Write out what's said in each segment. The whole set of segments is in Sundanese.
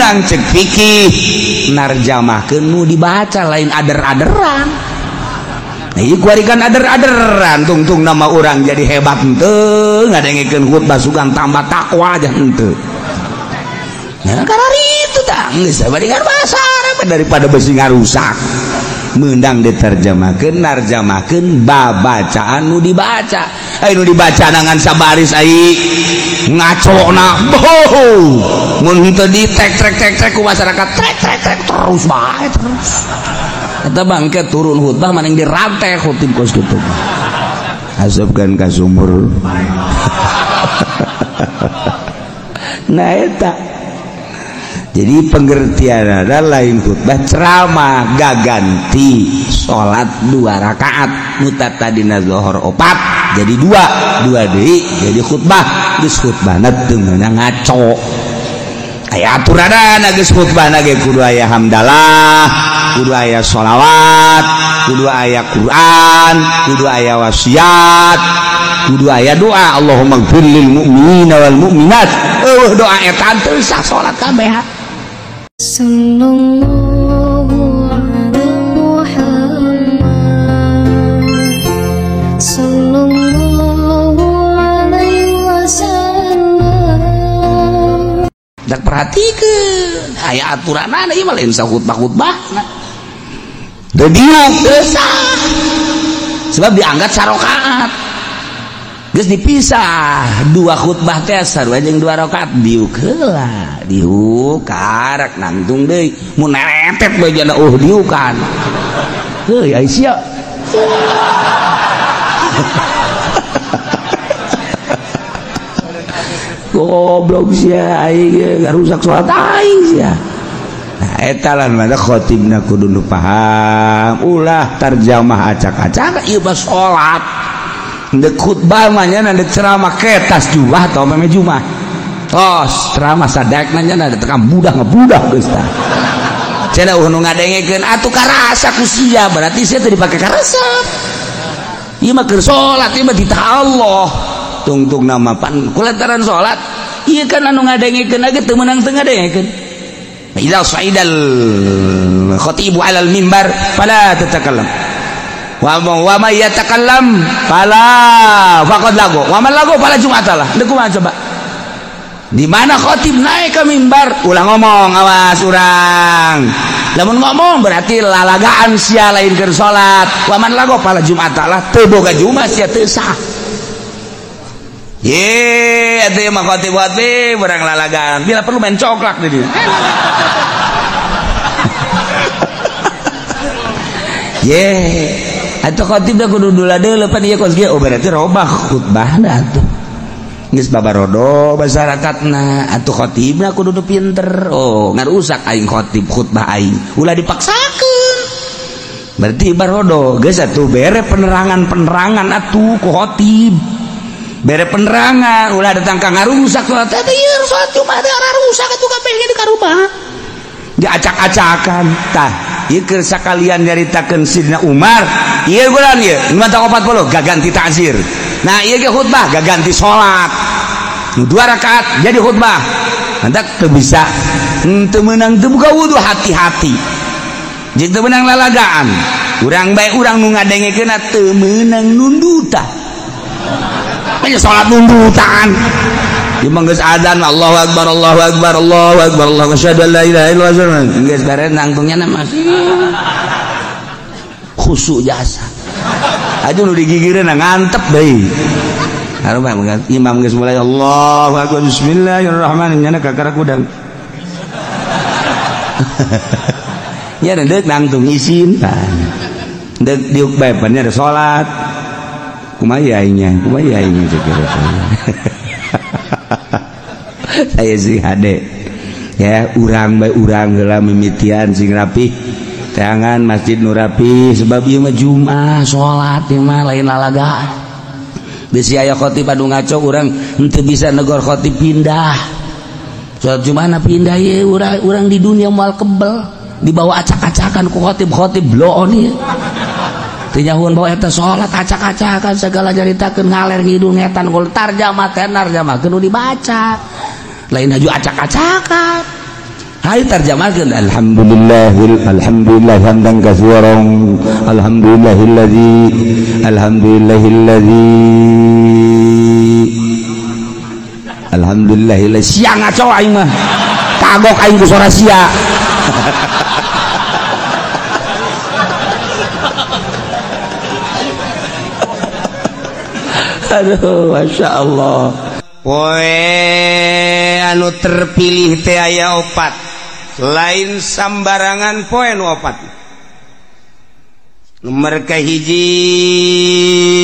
meunang cek fikih narjamahkeun nu dibaca lain ader-aderan. Nah, ieu kuarikan ader-aderan tungtung nama orang jadi hebat henteu ngadengikeun khutbah sugan tambah takwa aja henteu. Ya karena itu tah geus sabadingan bahasa Arab daripada besi ngarusak. Meundang diterjemahkeun narjamahkeun babacaan nu dibaca. Anu dibaca nangan sabaris ai ngacona mun henteu di trek ku masyarakat trek terus bae terus eta bangke turun khutbah maneng dirantai khutib kos kitu asupkeun ka sumur. Nah eta jadi pengertian ada lain khutbah ceramah gaganti sholat 2 rakaat mutatadina zuhur 4 jadi 2 deui jadi khutbah geus khutbahna teu meunang ngaco aya aturanna geus khutbahna ge kudu aya hamdalah kudu aya sholawat kudu aya Quran kudu aya wasiat kudu aya doa Allahumma ighfir lil mu'minina wal mu'minat doa eta teu sah salat kabeh. Sallallahu ala Muhammad Sallallahu alaihi wasallam. Dak perhatikeun aya aturanna ieu mah lain sakhutbah-khutbahna. Teu diuk teu sah. Sebab diangkat sarakaat. Geus dipisah 2 khutbah teh sarua jeung 2 rakaat diuk heula diuk karak nangtung deui mun neretet bajana diukan heuy ai sia goblok sia aing ngarusak salat aing sia. Nah eta lan mah khatibna kudu nu paham ulah tarjamah acak-acak ieu mah salat. Ndek khutbah mah nya ndek ceramah ketas jumah atau meme jumah. Tos ceramah sadakna nya da tekan budah ngebudah geus tah. Cenah nu ngadengekeun atuh karasa ku sia berarti sia teu dipake karesep. Ieu mah keur salat ieu mah ditah Allah. Tungtung nama pan kulantaran salat ieu kan anu ngadengekeunage teu meunang teu ngadengekeun. Idza sa'idal khatibu 'alal mimbar fala tatakallam. Wa may yatakallam fala faqad lagu wa man lagu fala jum'atalah. Deuk kumaha coba di mana khatib naik ke mimbar ulah ngomong awas urang lamun ngomong berarti lalagaan sia lain keur salat wa man lagu fala jum'atalah teu boga jumat sia teu sah. Ye atuh mah khatib urang lalagaan bila perlu main coklak di dieu. Ye atau khatib dah kudu dula-dula pan ieu kos ge oh berarti robah khutbahna atuh geus babarodo masyarakatna atuh khatibna kudu pinter oh ngarusak aing khatib khutbah aing ulah dipaksakeun berarti barodo geus atuh bere penerangan atuh ku khatib bere penerangan ulah datang ka ngarusak salat teh ieu salat Jumat rusak atuh kabeh ge dikarubah diacak-acakan tah ieu keur sakalian nyaritakeun Sidina Umar ieu bulan ieu 40 gaganti ta'zir. Nah ieu ge khutbah gaganti salat 2 rakaat jadi khutbah hendak teu bisa teu meunang teu buka wudu hati-hati jeung teu meunang lalagaan urang bae urang nu ngadengekeun teu meunang nundutan nya salat nundutan ieu mah geus adzan Allahu akbar Allahu akbar Allahu akbar Allahu asyhadu an la ilaha illallah geus bare nangtungnya masih khusyuk jasa aduh nu digigireun ngantep deui hareup imam geus mulai Allahu akbar bismillahirrahmanirrahim nya kakara kudang nya deuk nangtung isin deuk diuk bae pan nya salat kumaha aingnya ceuk saya sih hade ya urang bae urang heula mimitian sing rapih jangan masjid nu rapi sebab ieu mah Jumat salat ieu mah lain lalagaan bisi aya khatib anu ngaco urang henteu bisa negor khatib pindah salat Jumatna pindah ieu urang di dunia moal kebel dibawa acak-acakan ku khatib bloon ieu teu nyahuan bawa eta salat acak-acakan segala nyaritakeun ngaler ngidul ngetan kul tarjamah teh narjamah kudu dibaca lain haju acak-acakan Hayu tarjamahkeun alhamdulillah hamdan katsiran alhamdulillah sia ngaco aing mah kagok aing ku suara sia aduh masya Allah poe anu terpilih teh aya 4 lain sambarangan poe nu 4 nomor kahiji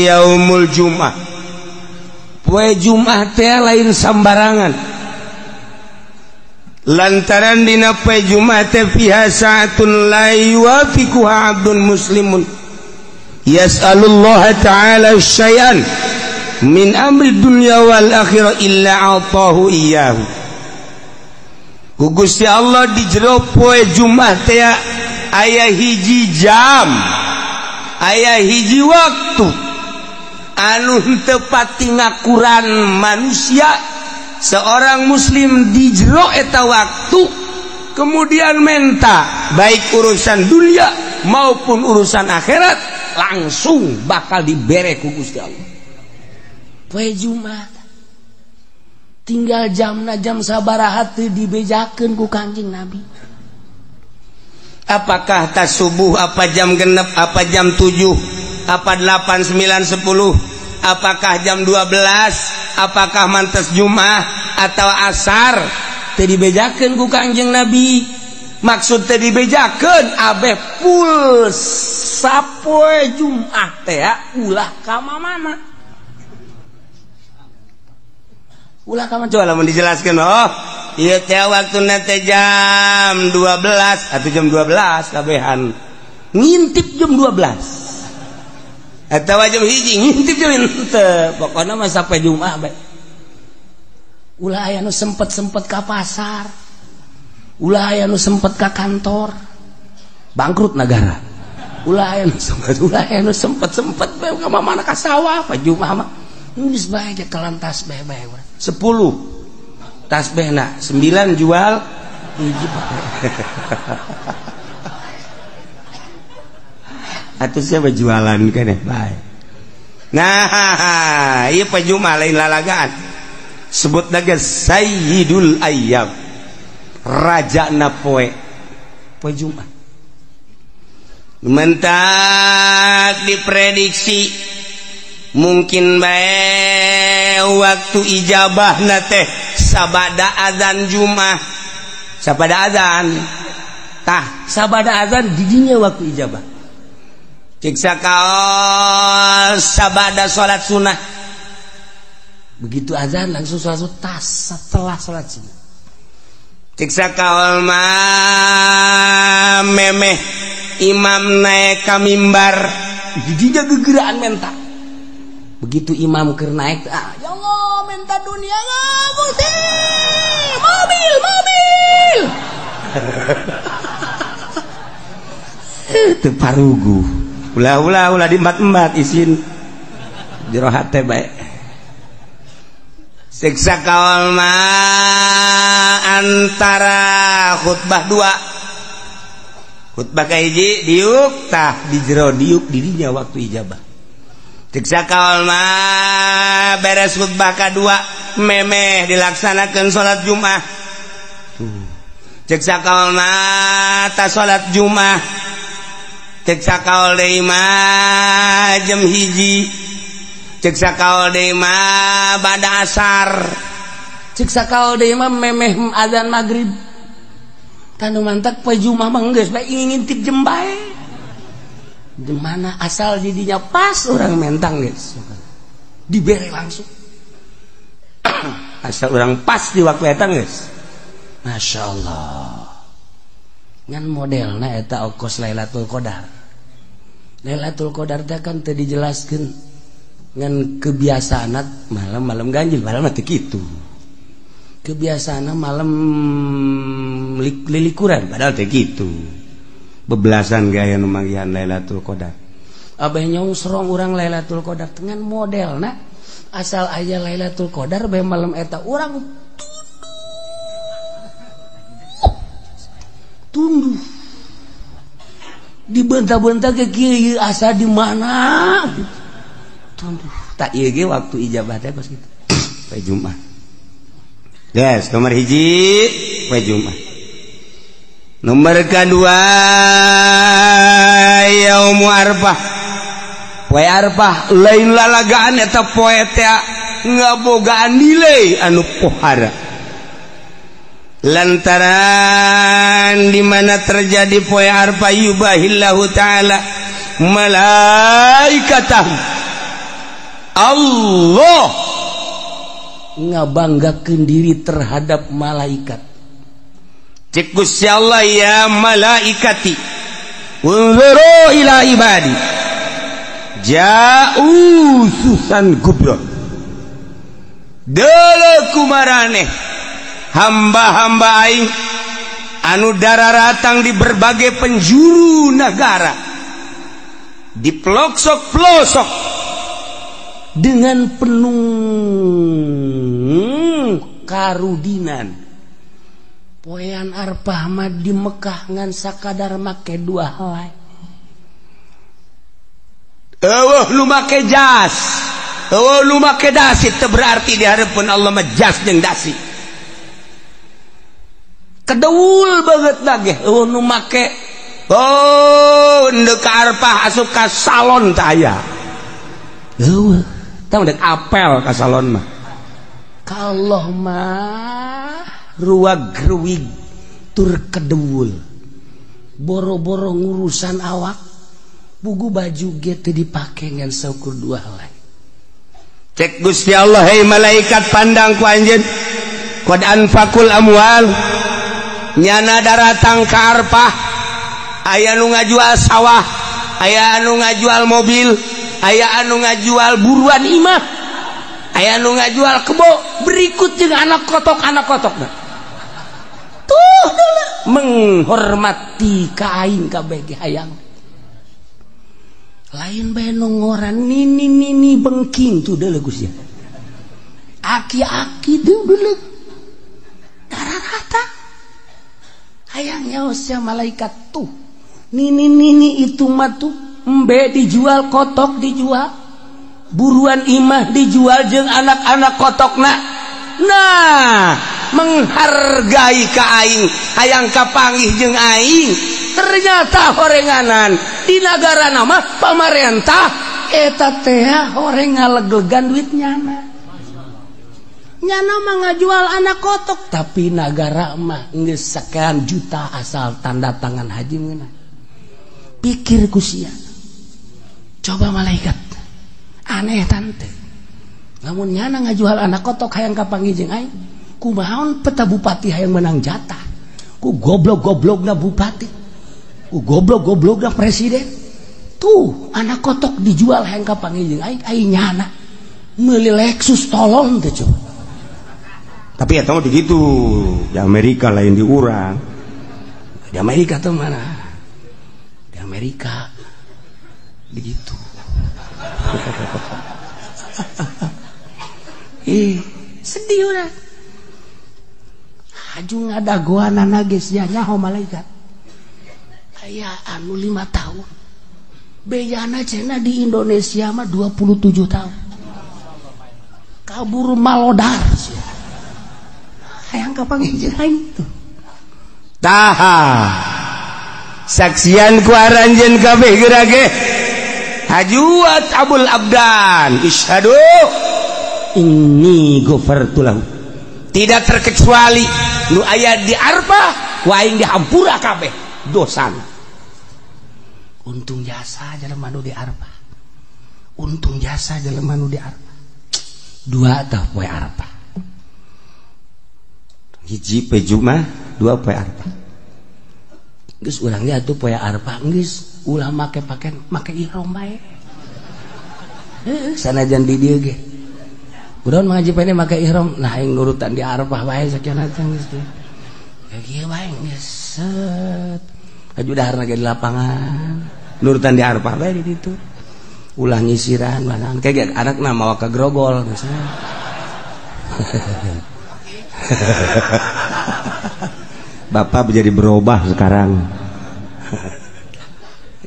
yaumul jumat poe jumat teh lain sambarangan lantaran dina poe jumat teh fiha sa'atun la yuwafiquha 'abdun muslimun yas'alullaha ta'ala syai'an min amri dunya wal akhirah illa atahu iyyahu Gusti Allah di jero poe Jumat teh aya hiji jam aya hiji waktu anu teu pati ngakuran manusia seorang muslim di jero eta waktu kemudian menta baik urusan dunia maupun urusan akhirat langsung bakal dibere ku Gusti Allah poe Jumat tinggal jam sabaraha teu dibejakeun ku Kanjeng Nabi apakah tas subuh apa jam genep apa jam 7 apa 8 9 10 apakah jam 12 apakah mantes Jumat atau asar teu dibejakeun ku Kanjeng Nabi maksud teu dibejakeun abeh full sapoe Jumat teh ulah ka mamana ulah kamu coba lamun dijelaskan iya teh waktuna teh jam 12 atau jam 12 kabehan ngintip jam 12 atau jam hiji ngintip jam henteu pokona mah sampai Jumat bae ulah aya nu sempet ka pasar ulah aya nu sempet ka kantor bangkrut negara ulah aya nu sempet bae ka mamana ka sawah pa Jumat mah geus bae ge kelantas bae 10 tasbihna 9 jual hiji atuh siapa jualan keneh bae nah ieu poe Jumat lain lalagaan sebut lagi sayyidul ayyam rajana poe Jumat mentak diprediksi mungkin bae waktu ijabah teh sabada azan Jumat sabada azan sabada azan didinya waktu ijabah cek sakaol sabada salat sunnah begitu azan langsung salat tas setelah salat sunnah cek sakaol mah memeh imam naik ka mimbar didinya gegeraan mentak begitu imam keur naik ya Allah minta dunia Gusti mobil teu parugu ulah di embat isin jero hate bae siksa kaul mah antara khutbah 2 khutbah kahiji diuk di jero diuk didinya waktu ijabah siksa kaul mah beres khutbah kedua memeh dilaksanakan sholat Jumat siksa kaul mah ta sholat Jumat siksa kaul deui mah jam hiji siksa kaul deui mah bada asar siksa kaul deui mah memeh azan maghrib tanu mantak poe Jumat mah geus bae ngintip jam bae di mana asal didinya pas orang mentang guys dibere langsung asal orang pas di waktu eta guys Masya Allah ngan modelna eta okos Lailatul Qadar teh kan teu dijelaskeun ngan kebiasaan malam ganjil padahal mah teu kitu kebiasaan malam lilikuran padahal teu kitu bebelasan gaya nu manggihan Lailatul Qadar abah nyongsorong urang Lailatul Qadar dengan modelna asal aya Lailatul Qadar bae malam eta urang tunduh dibentah-bentah ke kieu asa di mana tunduh tak ieu ge waktu ijabah teh pas kitu poe Jumat yes nomor hiji poe Jumat nomor kedua yaum arfah poe arfah lain lalagaan eta poe teh ngabogaan nilai anu pohara lantaran di mana terjadi poe arfah yubahillahu taala malaikatah Allah ngabanggakeun diri terhadap malaikat cek Gusti Allah ya malaikati unzuru ila ibadi ja'u susan kubra deuleu kumaraneh hamba-hamba aing anu dararatang di berbagai penjuru negara di pelosok-pelosok dengan penuh karudinan poean arfah mah di Mekah ngan sakadar make dua helai eueuh lu make jas eueuh lu make dasi teu berarti di hareupeun Allah mah jas jeung dasi kedeul banget lagi nu make ndek arfah asup ka salon teh aya eueuh tah ndek apel ka salon mah kalau mah ruwag-ruwig tur kedeul boro-boro ngurusan awak bugu baju ge teu dipake ngan saukur dua helai cek Gusti Allah hei malaikat pandang ku anjeun qad anfaqul amwal nyana daratang ka arfah aya nu ngajual sawah aya anu ngajual mobil aya anu ngajual buruan imah aya anu ngajual kebo berikut jeung anak kotokna tuh deula menghormati ka aing kabeh ge hayang lain bae nu ngoran nini bengking tuh deuleu Gusti aki-aki deuleu dararata hayang nyaosnya malaikat tuh nini itu mah tuh embe dijual kotok dijual buruan imah dijual jeung anak-anak kotokna nah menghargai ka aing hayang kapanggih jeung aing ternyata horenganan di negara nama pamarentah eta teh horeng ngaleglegan duit nyana mah ngajual anak kotok tapi negara mah geus sekian juta asal tanda tangan haji meunang pikir ku sia coba malaikat aneh tante namun nyana ngajual anak kotok hayang kapanggih jeung aing kumaon peta bupati hayang menang jatah ku goblok-goblokna bupati ku goblok-goblokna presiden tuh anak kotok dijual hayang kapanggih jeung aing nyana meuli Lexus tolong teh coba tapi ya tahu begitu di Amerika lain di urang di Amerika tuh mana di Amerika begitu sedih urang haju ngadagoanana geus nyaho malaikat aya anu 5 tahun beyana cenah di Indonesia mah 27 tahun kabur malodar sia hayang kapanggih jeung aing tuh taha saksian ku aranjeun kabeh geurage hajuat abul abdan isyhadu inni ghafartu lahu tidak terkecuali nu aya di arfah ku aing dihampura kabeh dosana untung jasa jelema nu di arfah untung jasa jelema nu di arfah dua tah poe arfah hiji poe Jumat dua poe arfah geus urang ge atuh poe arfah geus ulah make ihram bae heuh sanajan di dieu ge kunaon ngaji pene make ihram nah aing nurutan di arfah bae sakieu teh geus teh ya kieu bae geus set aju daharna ge di lapangan nurutan di arfah bae di ditu ulah nyisiran manaan kayak anakna mawa ka grogol misalnya Bapak menjadi berubah sekarang.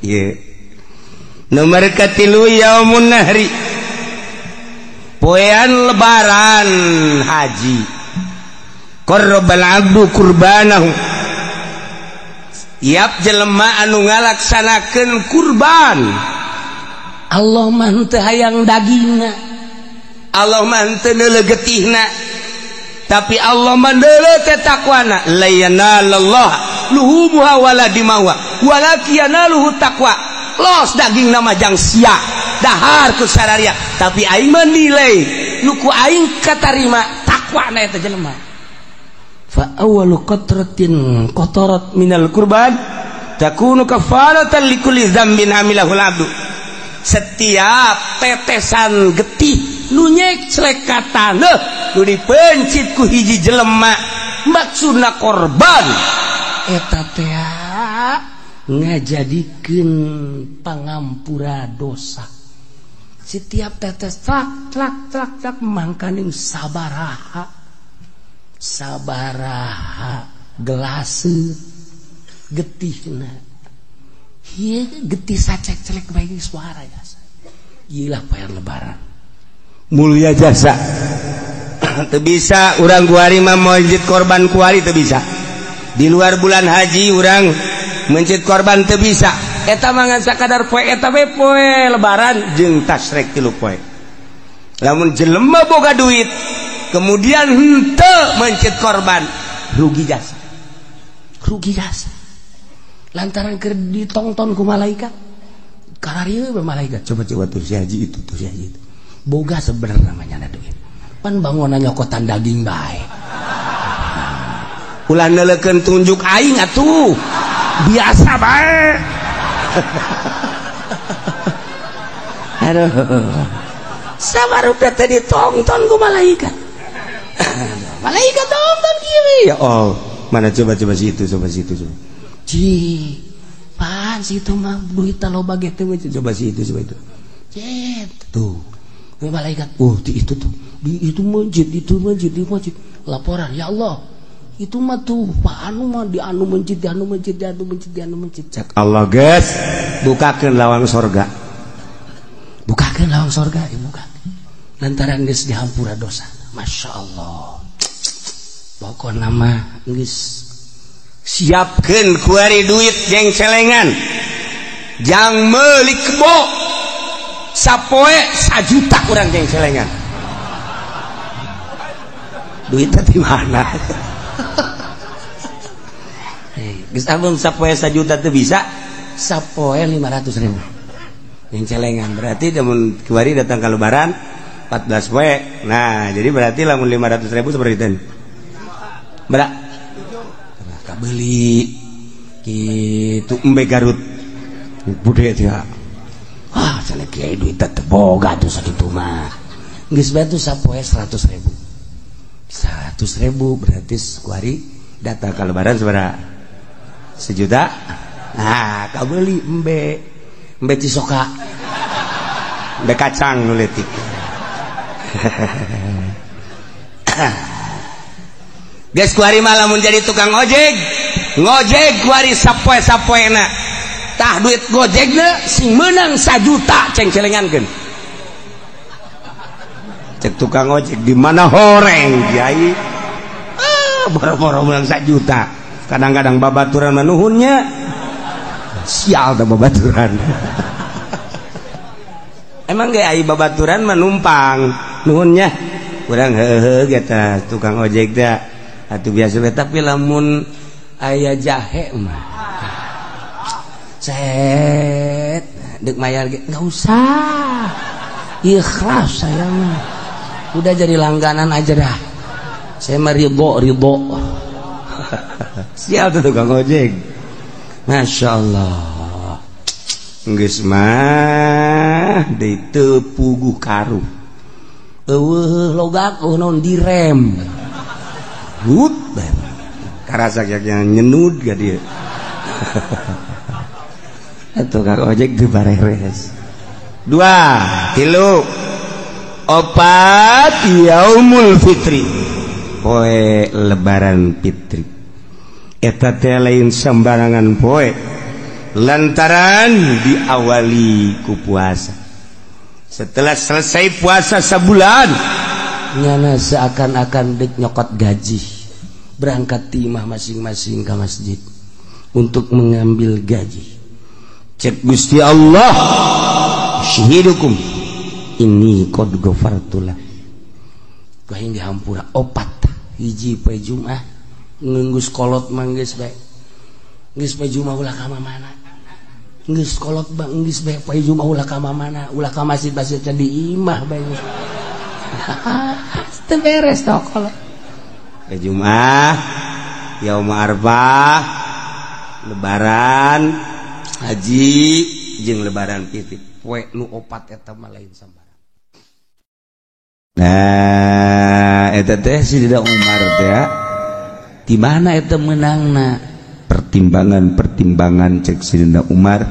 Iya. Nomor katilu yaumun nahri. Poean lebaran haji. Qarrabal abdu kurbanahu. Tiap jelema anu ngalaksanakeun kurban. Allah mah teu hayang dagingna. Allah mah teu neuleuh getihna. Tapi Allah mandele teh takwana la yanalallah luhumuha wala dimauha walakin yanaluhu taqwa los daging nama jang sia dahar ku sararia tapi aing menilai nuku aing katarima takwa na eta jelema fa awwalu qatratin qatarat minal qurban takunu kafaratan likulli dzambin amilahul abdu setiap tetesan getih nu nyek celekatan nu dipencit ku hiji jelema maksudna korban eta teh ngajadikeun pangampura dosa setiap tetes trak mangkaning sabaraha gelas getihna ieu getih sacek-celek bae suara jasa ieulah poean lebaran mulia jasa. Teu bisa urang kuari mah mencit korban kuari teu bisa. Di luar bulan haji urang mencit korban teu bisa. Eta mah ngan sakadar poe eta we poe lebaran jeung tasrek 3 poe. Lamun jelema boga duit kemudian henteu mencit korban rugi jasa. Rugi jasa. Lantaran keur ditongton ku malaikat. Kararieu malaikat coba tuh si haji itu boga sebenarnya namanya duit pan bangunan nyokotan daging bae ulah neuleukeun tunjuk aing atuh biasa bae aduh sabarudak teh ditonton ku malaikat malaikat tonton kieu ya oh mana coba situ coba ci pan situ mah duit loba ge teh coba situ cet tuh malaikat itu tuh di masjid laporan ya Allah itu mah tuh Pak anu mah di anu masjid cak Allah guys bukakeun lawang sorga dibuka lantaran geus dihampura dosa Masya Allah pokokna mah geus siapkeun kuari duit jeung celengan jang meuli kebo sapoe 1 juta urang jeung celengan duitnya di mana geus amun sapoe 1 juta teu bisa sapoe 500.000 jeung celengan berarti lamun kiwari datang ka lebaran 14 poe nah jadi berarti lamun 500.000 seperti itu berak kabeli kitu embe Garut budaya teh wah cenah kiai duit teh boga tuh sakitu mah geus bae tuh sapoe 100.000 berarti kuari datang ka lebaran sabaraha 1 juta nah kabeli embe cisoka embe kacang nu leutik geus kuari mah lamun jadi tukang ngojek kuari sapoe-sapoena tah duit gojekna sing menang 1 juta ceng celengankeun cek tukang ojek di mana horeng kiai boro-boro menang 1 juta kadang-kadang babaturan manuhunnya sial dah babaturan emang ge ai babaturan menumpang nuhunnya urang heuheuh eta tukang ojek teh atuh biasa tapi lamun aya jahe mah cet dek mayar nggak usah ikhlas saya mah udah jadi langganan aja dah saya mah ridho sial tuh tukang ojek Masya Allah geus mah deui teu puguh karu eueuh logak naon direm gut karasa yang nyenud ka dieu tukang ojek di bareres 2 3 4 yaumul fitri poe lebaran fitri eta teh lain sembarangan poe lantaran diawali ku puasa. Setelah selesai puasa sebulan nyana seakan-akan dek nyokot gaji berangkat timah masing-masing ke masjid untuk mengambil gaji. Cek Gusti Allah syahidukum ini qad ghafartulah kain dihampura opat hiji poe Jumat ngeus kolot manggeus bae geus poe Jumat ulah ka mana geus kolot bang geus bae poe Jumat ulah ka mana ulah ka masjid-masjid di imah bae teu beres teh kolot poe Jumat yaum arba'ah lebaran haji jeung lebaran piti poe nu opat eta mah lain sambarang. Nah eta teh si Dina Umar teh ya di mana eta menangna pertimbangan cek Sidina Umar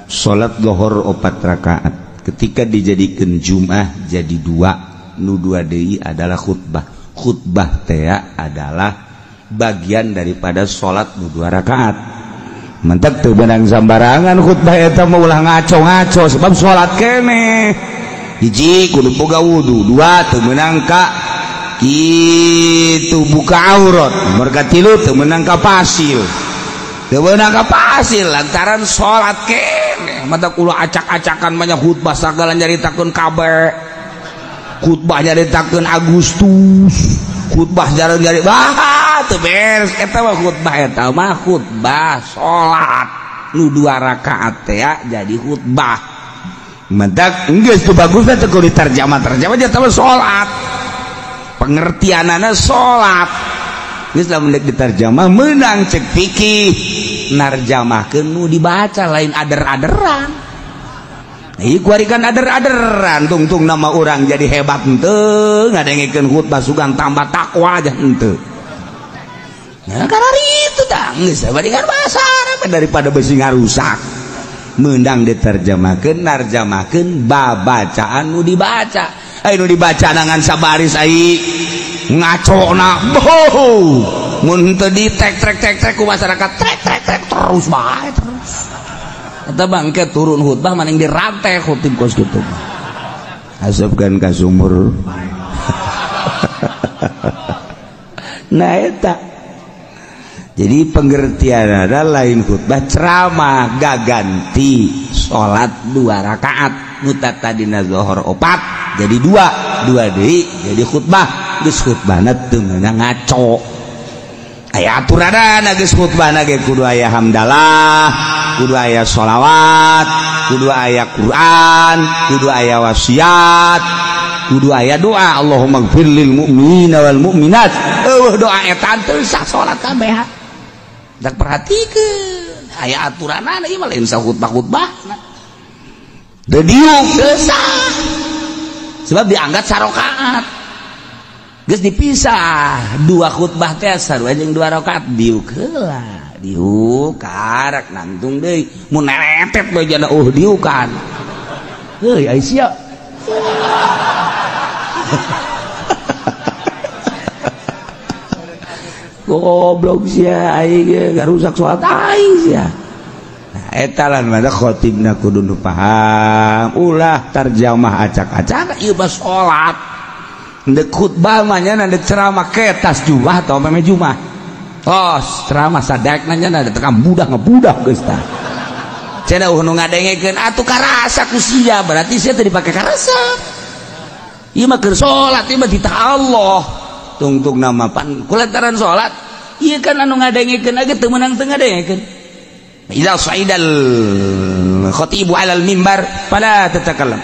salat zuhur 4 rakaat ketika dijadikeun Jumat jadi 2 nu 2 deui adalah khutbah teh adalah bagian daripada salat nu 2 rakaat mentek teu benang sambarangan khutbah eta mah ulah ngaco-ngaco sebab salat keneh hiji kudu boga wudu 2 teu meunang ka itu buka aurat mereka tilu temenang ka pasil lantaran sholat kene mata kulo acak-acakan banyak khutbah sagala nyaritakeun kabe khutbah nyaritakeun Agustus khutbah nyari teu beres eta mah khutbah sholat nu 2 rakaat teh jadi khutbah mentak geus teu bagusna teh kudu ditarjamah nya teh sholat pengertianana sholat geus lamun dek ditarjamah meunang cek fikih narjamahkeun nu dibaca lain ader-aderan ieu kuarikan ader-aderan tungtung nama urang jadi hebat henteu ngadengikeun khutbah sugan tambah takwa aja henteu nah karena itu tah geus bandingan bahasa Arab daripada besi ngarusak meundang ditarjamahkeun narjamahkeun babacaan nu dibaca nu dibaca dengan sabaris ai ngaco na mun teu di trek ku masyarakat trek terus bae terus eta bangke turun khutbah maning dirantai khutib kos kitu asupkeun ka sumur nah eta jadi pengertian ada lain khutbah ceramah gaganti salat 2 rakaat mutatadina zuhur 4 jadi 2 deui jadi khutbah geus khutbahna teu meunang ngaco aya aturanna geus khutbahna ge kudu aya hamdalah kudu aya sholawat kudu aya Quran kudu aya wasiat kudu aya doa Allahumma ighfir lil mu'minina wal mu'minat doa eta teu sah salat kabeh dak perhatikeun aya aturanna ieu mah lain sa khutbah-khutbahna teu diuk teu sah sebab diangkat sarokaat geus dipisah 2 khutbah teh sarua jeung 2 rakaat diuk heula diuk karek nangtung deui mun neretet bae jana diukan heuy Aisyah goblok sia aing garusak salat aing sia eta lan mah khatibna kudu nu paham ulah tarjamah acak-acak ieu mah salat dek khutbah mah nya dek ceramah ketas Jumat atau meme Jumat tos ceramah sadekna nya da tekan budak ngebudak geus tah cenah nu ngadengekeun atuh karasa ku sia berarti sia teu dipake karasa ieu mah keur salat ieu mah ditah Allah tungtung nama pan kulantaran salat ieu kan anu ngadengekeun age teu meunang teu ngadengekeun idza sa'idal khatibu 'alal mimbar fala tatakallam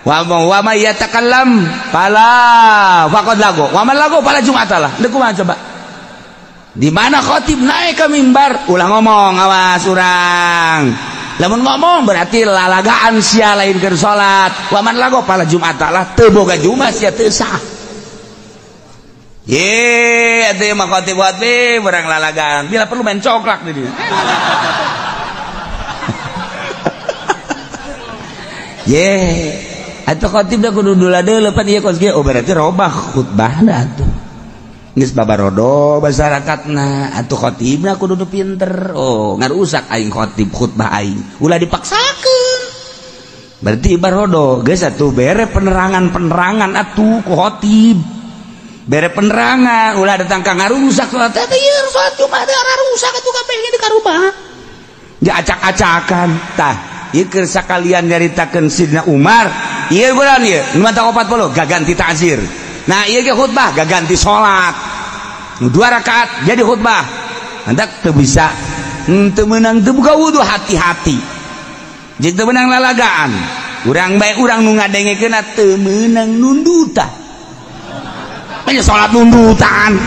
wa ma yatakallam fala faqad lagu wa man lagu fala jum'atalah deuk kumaha coba di mana khatib naik ke mimbar ulah ngomong awas urang lamun ngomong berarti lalagaan sia lain keur salat wa man lagu fala jum'atalah teu boga jumat sia teu sah ye atuh mah khatib buat berang lalagaan bila perlu main coklak di dieu ye atuh khatib da kudu dula deuleuh pan ieu kos ge oh berarti robah khutbahna atuh geus babarodo masyarakatna atuh khotibna kudu pinter. Oh ngarusak aing khotib khutbah aing ulah dipaksakeun berarti barodo geus atuh bere penerangan atuh ku khotib bere penerangan ulah datang ka ngarusak salat teh ieu salat Jumat ngarusak atuh kabeh di karubah ja acak-acakan tah ieu keur sakalian nyaritakeun Sidina Umar ieu bulan ieu 40 gaganti ta'zir. Nah iya ke khutbah gak ganti sholat 2 rakaat jadi khutbah hendak teu bisa teu meunang teu buka wudu hati-hati jeung teu meunang lalagaan urang bae urang nu ngadengekeun teu meunang nundutan aya sholat nundutan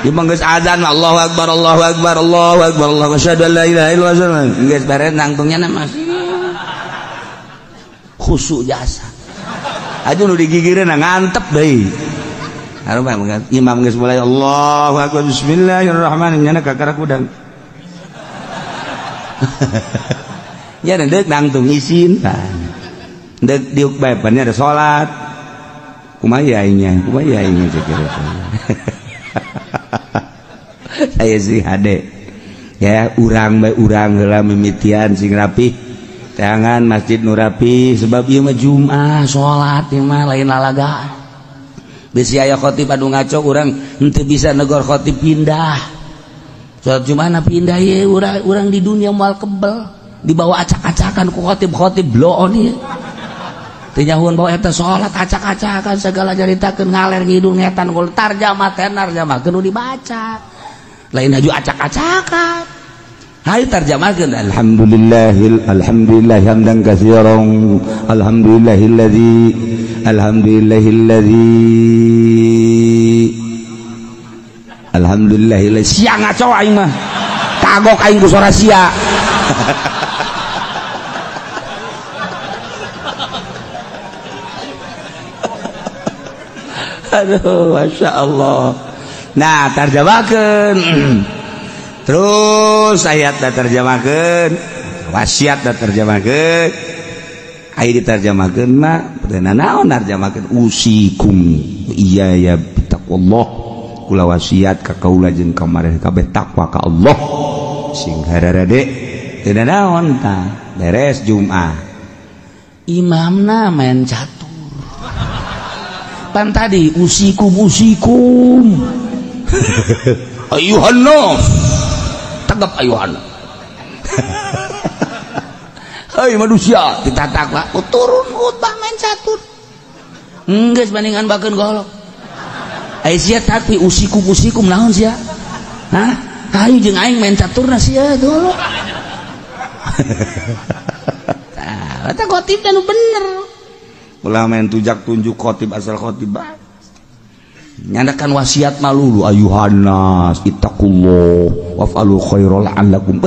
ieu mah geus azan Allahu akbar Allahu akbar Allahu akbar Allahu asyhadu an la ilaha illallah geus bare nangtungnya masih khusyuk jasa aja nu digigireun ngantep deui. Harum imam geus mulai Allahu akbar bismillahirrahmanirrahim nyana kakara kudang. Ya deuk nangtung isin. Deuk diuk bae pan ada salat. Kumaha aingnya cek kira. Saya si hade. Ya urang bae urang heula mimitian sing rapih. Jangan masjid nu rapi sebab ieu mah Jumat salat ieu mah lain lalagaan. Bisi aya khotib anu ngaco urang henteu bisa negor khotib pindah. Salat Jumat pindah ye urang di dunia moal kebel dibawa acak-acakan ku khotib bloon ieu. Teu nyahoon bawa eta salat acak-acakan segala jaritakeun ngaler ngidul ngetan kul tarjamah kudu dibaca. Lain haju acak-acakan. Hai tarjamahkeun alhamdulillah hamdan katsiran alhamdulillah sia ngaco aing mah kagok aing ku suara sia aduh masya Allah. Nah tarjamahkeun terus ayat dah terjemahkan wasiat dah terjemahkan ayat diterjemahkan mah pernah naon terjemahkan usikum iya ya bitaqwallah kula wasiat ka kaula jeung kamareh kabeh takwa ka Allah sing hararade teu naon tah beres Jumat imamna main catur pan tadi usikum ayuhan nas tegap ayuhan hei manusia ditatak lah turun khutbah main catur geus bandingan bakeun golok ai sia tapi usikum naon sia hah hayu jeung aing main caturna sia golok tah eta khotib anu bener ulah main tujak tunjuk khotib asal khotib nyandakan wasiat malulu ayuhannas ittaqullah waf'alu khairal la'allakum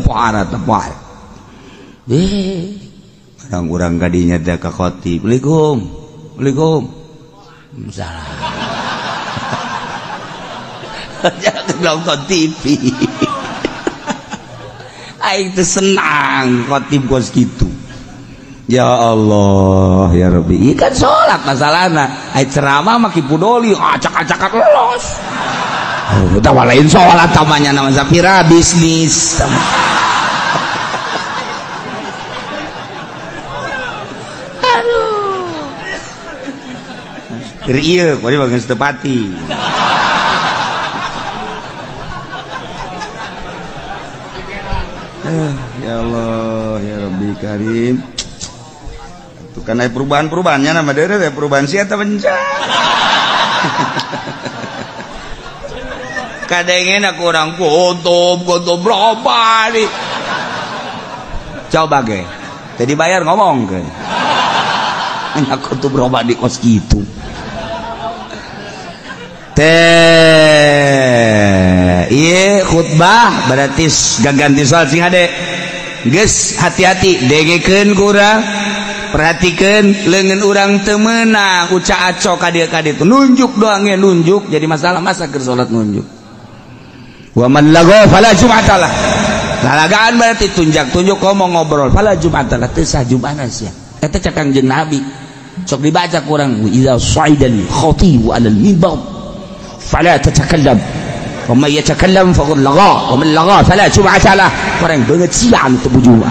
para tepat orang-orang kadinya teh ka khotib Assalamualaikum salam jangan nonton TV aing teh senang khotib kos kitu. Ya Allah ya Rabbi ikan sholat masalahna ay ceramah maki pudoli acak-acakan lolos kita walain sholat tamanya nama sapira bisnis aduh iya kok dia bagian setepati ya Allah ya Rabbi Karim kan ada perubahan-perubahannya nama dia ada perubahan siapa bencana kadangnya aku orang kutub berapa nih coba ge jadi bayar ngomong ke aku tuh berapa di kos gitu iya khutbah berarti gak ganti soal sing ade guys hati-hati dengekeun kurang perhatikan lengan orang temenang uca aco kadia itu nunjuk doangnya nunjuk jadi masalah masa ke sholat nunjuk wa man lago fala jum'atalah lalagaan berarti tunjuk ngomong ngobrol fala jum'atalah teu sah Jumatna sia eta cakang jeung Nabi sok dibaca kurang idza saidal khatibu alal mimbar fala tatakallam wa may yatakallam faqad lagha wa man lagha fala jum'ata lah. Orang beungeut sian teu bujuma.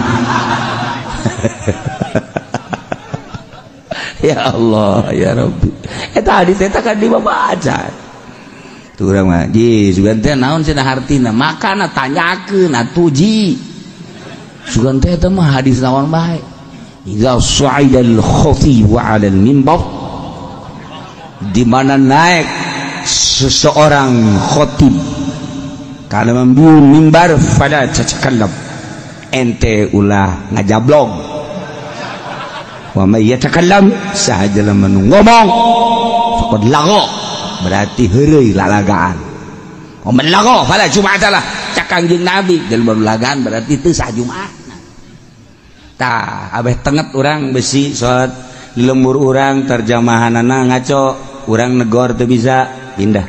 Ya Allah ya Rabbi, eta hadis eta kan dibaca tuh urang mah ji sugan teh naon cenah hartina makana tanyakeun atuh ji sugan teh eta mah hadis naon bae idza su'idal khatib 'ala al-mimbar, di mana naik seseorang khatib kana membiun mimbar fala tatakallam, ente ulah ngajablog. Wa may yatakallam sahaja lamun ngomong faqad lagha, berarti heureuy lalagaan. Wa man lagha fala jum'ata lah, cak Kangjeng Nabi jelema lalagaan berarti teu sah Jumat. Tah abeh tenget urang besi salat di lembur urang terjemahanana ngaco, urang negor teu bisa pindah.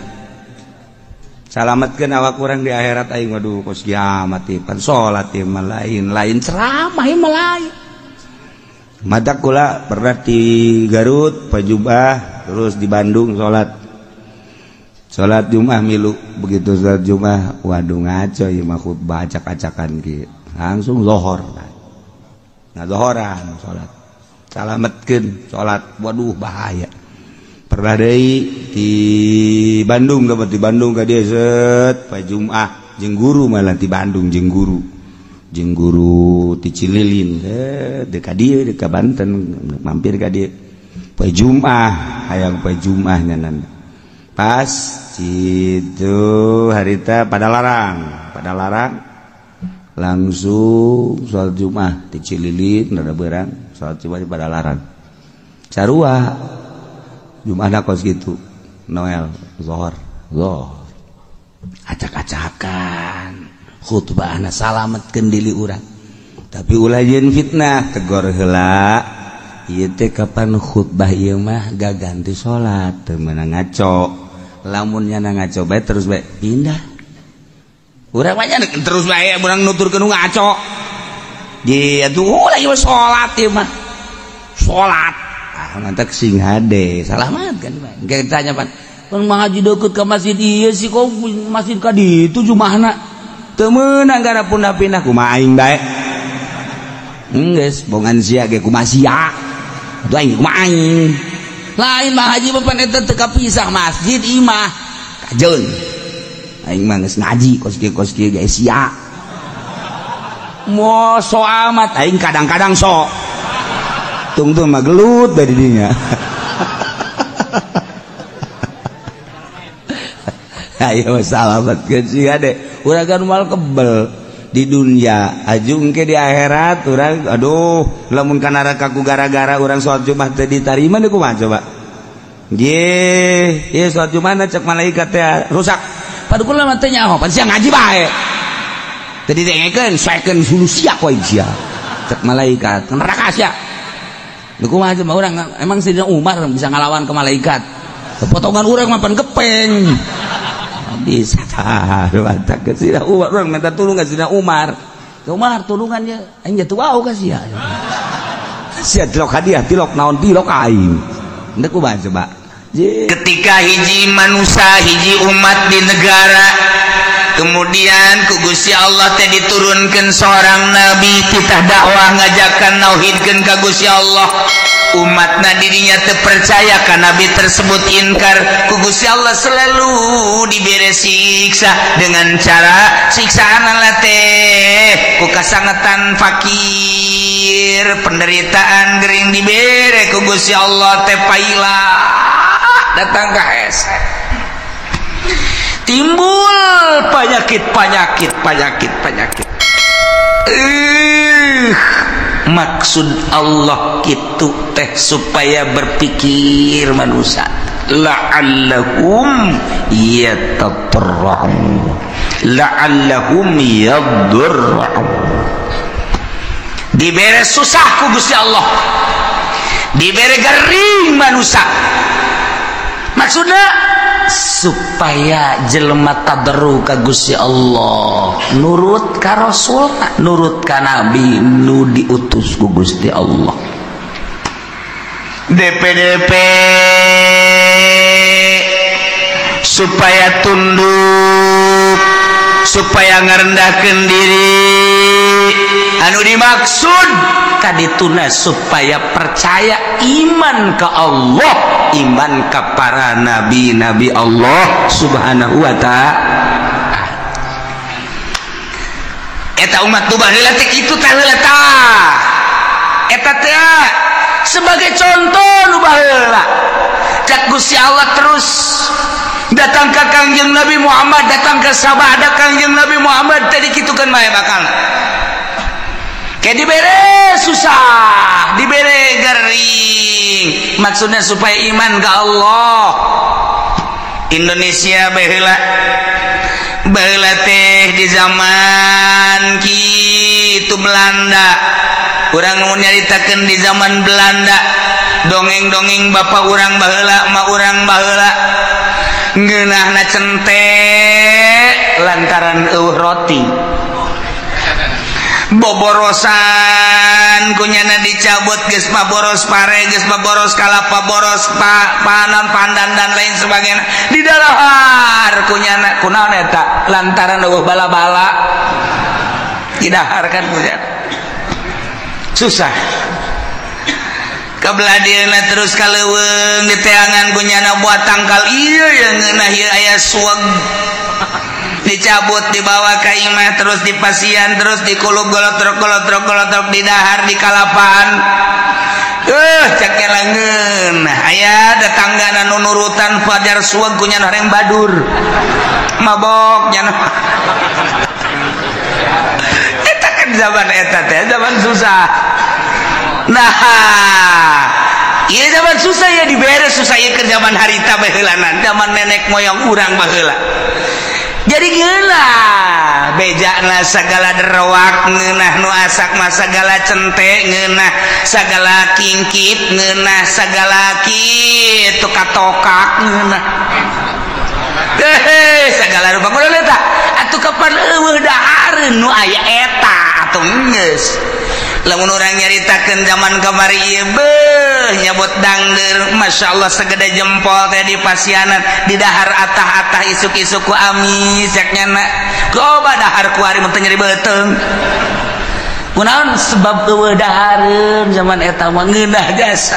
Salametkeun awak urang di akhirat aing waduh kos kiamat ieu pan salat ieu mah lain ceramah ieu mah lain. Madak kula pernah di Garut pajubah, terus di Bandung sholat Jumat milu, begitu sholat Jumat waduh ngaco ieu mah khutbah acak-acakan kieu langsung zuhur. Nah zuhuran sholat salametkeun sholat waduh bahaya. Pernah deui di Bandung, dapat di Bandung ka dieu set pajumah jeung guru malah di Bandung jeung guru ti Cililin dekat dia dekat Banten mampir ka dia poe Jumat hayang poe Jumat nyanan pas itu harita pada larang langsung sholat Jumat ti Cililin rada beurang sholat Jumat pada larang sarua Jumatna kos gitu Noel zuhur acak-acakan khutbahna salametkeun diri urang tapi ulah yeun fitnah tegor heula ieu teh kapan khutbah ieu mah gaganti salat teu meunang ngaco lamun nyana ngaco bae terus bae pindah urang mah nya terus bae urang nuturkeun ngaco di atuh ulah ieu salat ieu mah salat mantap sing hade salamat kan bae engke tanya pan mun ngaji deukeut ka masjid ieu sih kok masjid ka ditu jumahna teu meunang gara pindah kumaha aing bae geus bongan sia ge kumaha sia atuh aing kumaha aing lain mah haji papan eta teu kapisah masjid imah kajeun aing mah geus ngaji kos kieu ge sia moal so amat aing kadang-kadang sok tungtung mah gelut dari dinya. Ayo salamat ke si ade urang kan mal kebel di dunia ajung ke di akhirat urang aduh lamun ka neraka ku gara-gara urang salat Jumat teh ditarima deui kumaha coba ye ieu salat Jumat cek malaikat teh rusak padahal mah teh nyaho pan sia ngaji bae teh didengekeun saekeun sulusia poe sia cek malaikat neraka sia deui kumaha coba urang emang Sayyidina Umar bisa ngalawan ke malaikat potongan urang mah pan gepeng bisa mantap ke Sayyidina Umar orang minta tolong ke Sayyidina Umar tolongannya aing jatuh wau ka sia sia tilok hadiah tilok naon tilok aing ndek kumaha coba ketika hiji manusia hiji umat di negara kemudian ku Gusti Allah teh diturunkeun seorang nabi titah dakwah ngajakan nauhidkeun ka Gusti Allah umatna dirinya terpercaya ka nabi tersebut inkar ku Gusti Allah selalu diberi siksa dengan cara siksaan teh ku kasangetan fakir penderitaan gering dibere ku Gusti Allah teh paila datang ka es timbul penyakit maksud Allah kitu teh supaya berpikir manusia la'allahum yatadarra'un la'allahum yadurra'un dibere susah ku Gusti Allah dibere garing manusia maksudnya supaya jelema tadarru ka Gusti Allah nurut ka Rasul nurut ka Nabi nu diutus ku Gusti Allah supaya tunduk, supaya ngerendahkeun diri. Anu dimaksud kadituna supaya percaya iman ka Allah, iman ka para nabi-nabi Allah subhanahu wa ta'ala. Eta umat nu baheula teh kitu teh heula tah. Eta teh sebagai contoh nu baheula. Cak Gusti Allah terus datang ke Kangjeng Nabi Muhammad, datang ke sabada Kangjeng Nabi Muhammad tadi kitukeun mah bakalna. Kayak dibere susah, dibere gering. Maksudnya supaya iman ke Allah. Indonesia baheula teh di zaman kitu Belanda. Urang nu nyaritakeun di zaman Belanda, dongeng-dongeng bapak urang baheula, emak urang baheula. Ngeunahna cente lantaran eueuh roti. Boborosan kunyana dicabut geus mah boros pare, geus mah boros kalapa, boros panan pandan dan lain sebagainya didahar kunyana kunaon eta lantaran eueuh bala-bala didaharkan kunyana susah kabelah dieuna terus kaleuweung di teangan kunyana buat tangkal ieu yang ngeunah ieu aya sueg dicabut dibawa ka imah terus dipasian terus dikulub golotrok di dahar di kalapaan cak elangeun aya tetanggana nu nurutan pajar sueg kunyana hareng badur mabok nya eta kan zaman eta teh zaman susah. Nah ieu zaman susah ya dibere susah ieu ke zaman harita baheulanan zaman nenek moyang urang baheula. Jadi ngeunah bejana sagala derowak, ngeunah nu asak mah sagala cente, ngeunah sagala kingkit, ngeunah sagala kitu katokak, ngeunah sagala rupa kudu eta atuh kapan eueuh dahareun nu aya eta atuh geus. Lamun urang nyaritakeun zaman kamari ieu beuh nyabot dangdeur masyaallah segede jempol teh di pasianan di dahar atah-atah isuk-isuk ku amis jaknyana loba dahar ku ari mun teu nyeri beuteung kunaon sebab eueuh dahareun zaman eta mah ngeunah jasa.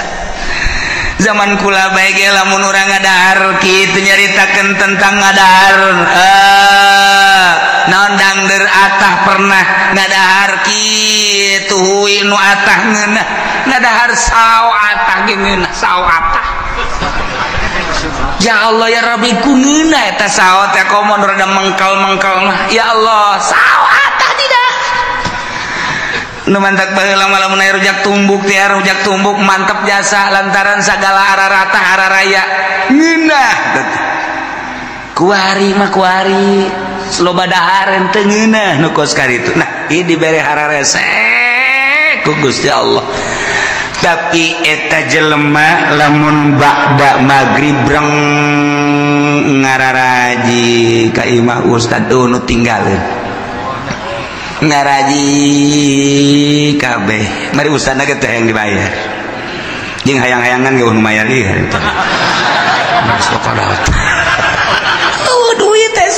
Zaman kula bae ge lamun urang ngadahar kitu nyaritakeun tentang ngadahar naon dangdeur atah pernah ngadahar kitu huwi nu atah ngeunah ngadahar sao atah ge ngeunah sao atah. Ya Allah ya Rabbi ku ngeunah eta sao teh komo rada mengkal-mengkal mah ya Allah sao atah tidak nu mantak baheula mah lamun aya rujak tumbuk teh rujak tumbuk mantep jasa lantaran sagala araratah araraya ngeunah kuari mah kuari loba dahareun teu ngeunah nu kos karitu. Nah ieu dibere hararese ku Gusti Allah. Tapi eta jelema lamun ba'da magrib breng ngararaji ka imah ustad nu tinggalin ngaraji kabeh mari ustadna ge teh yang dibayar jeung hayang-hayangan ge nu mayar ieu masuk kodot duit teh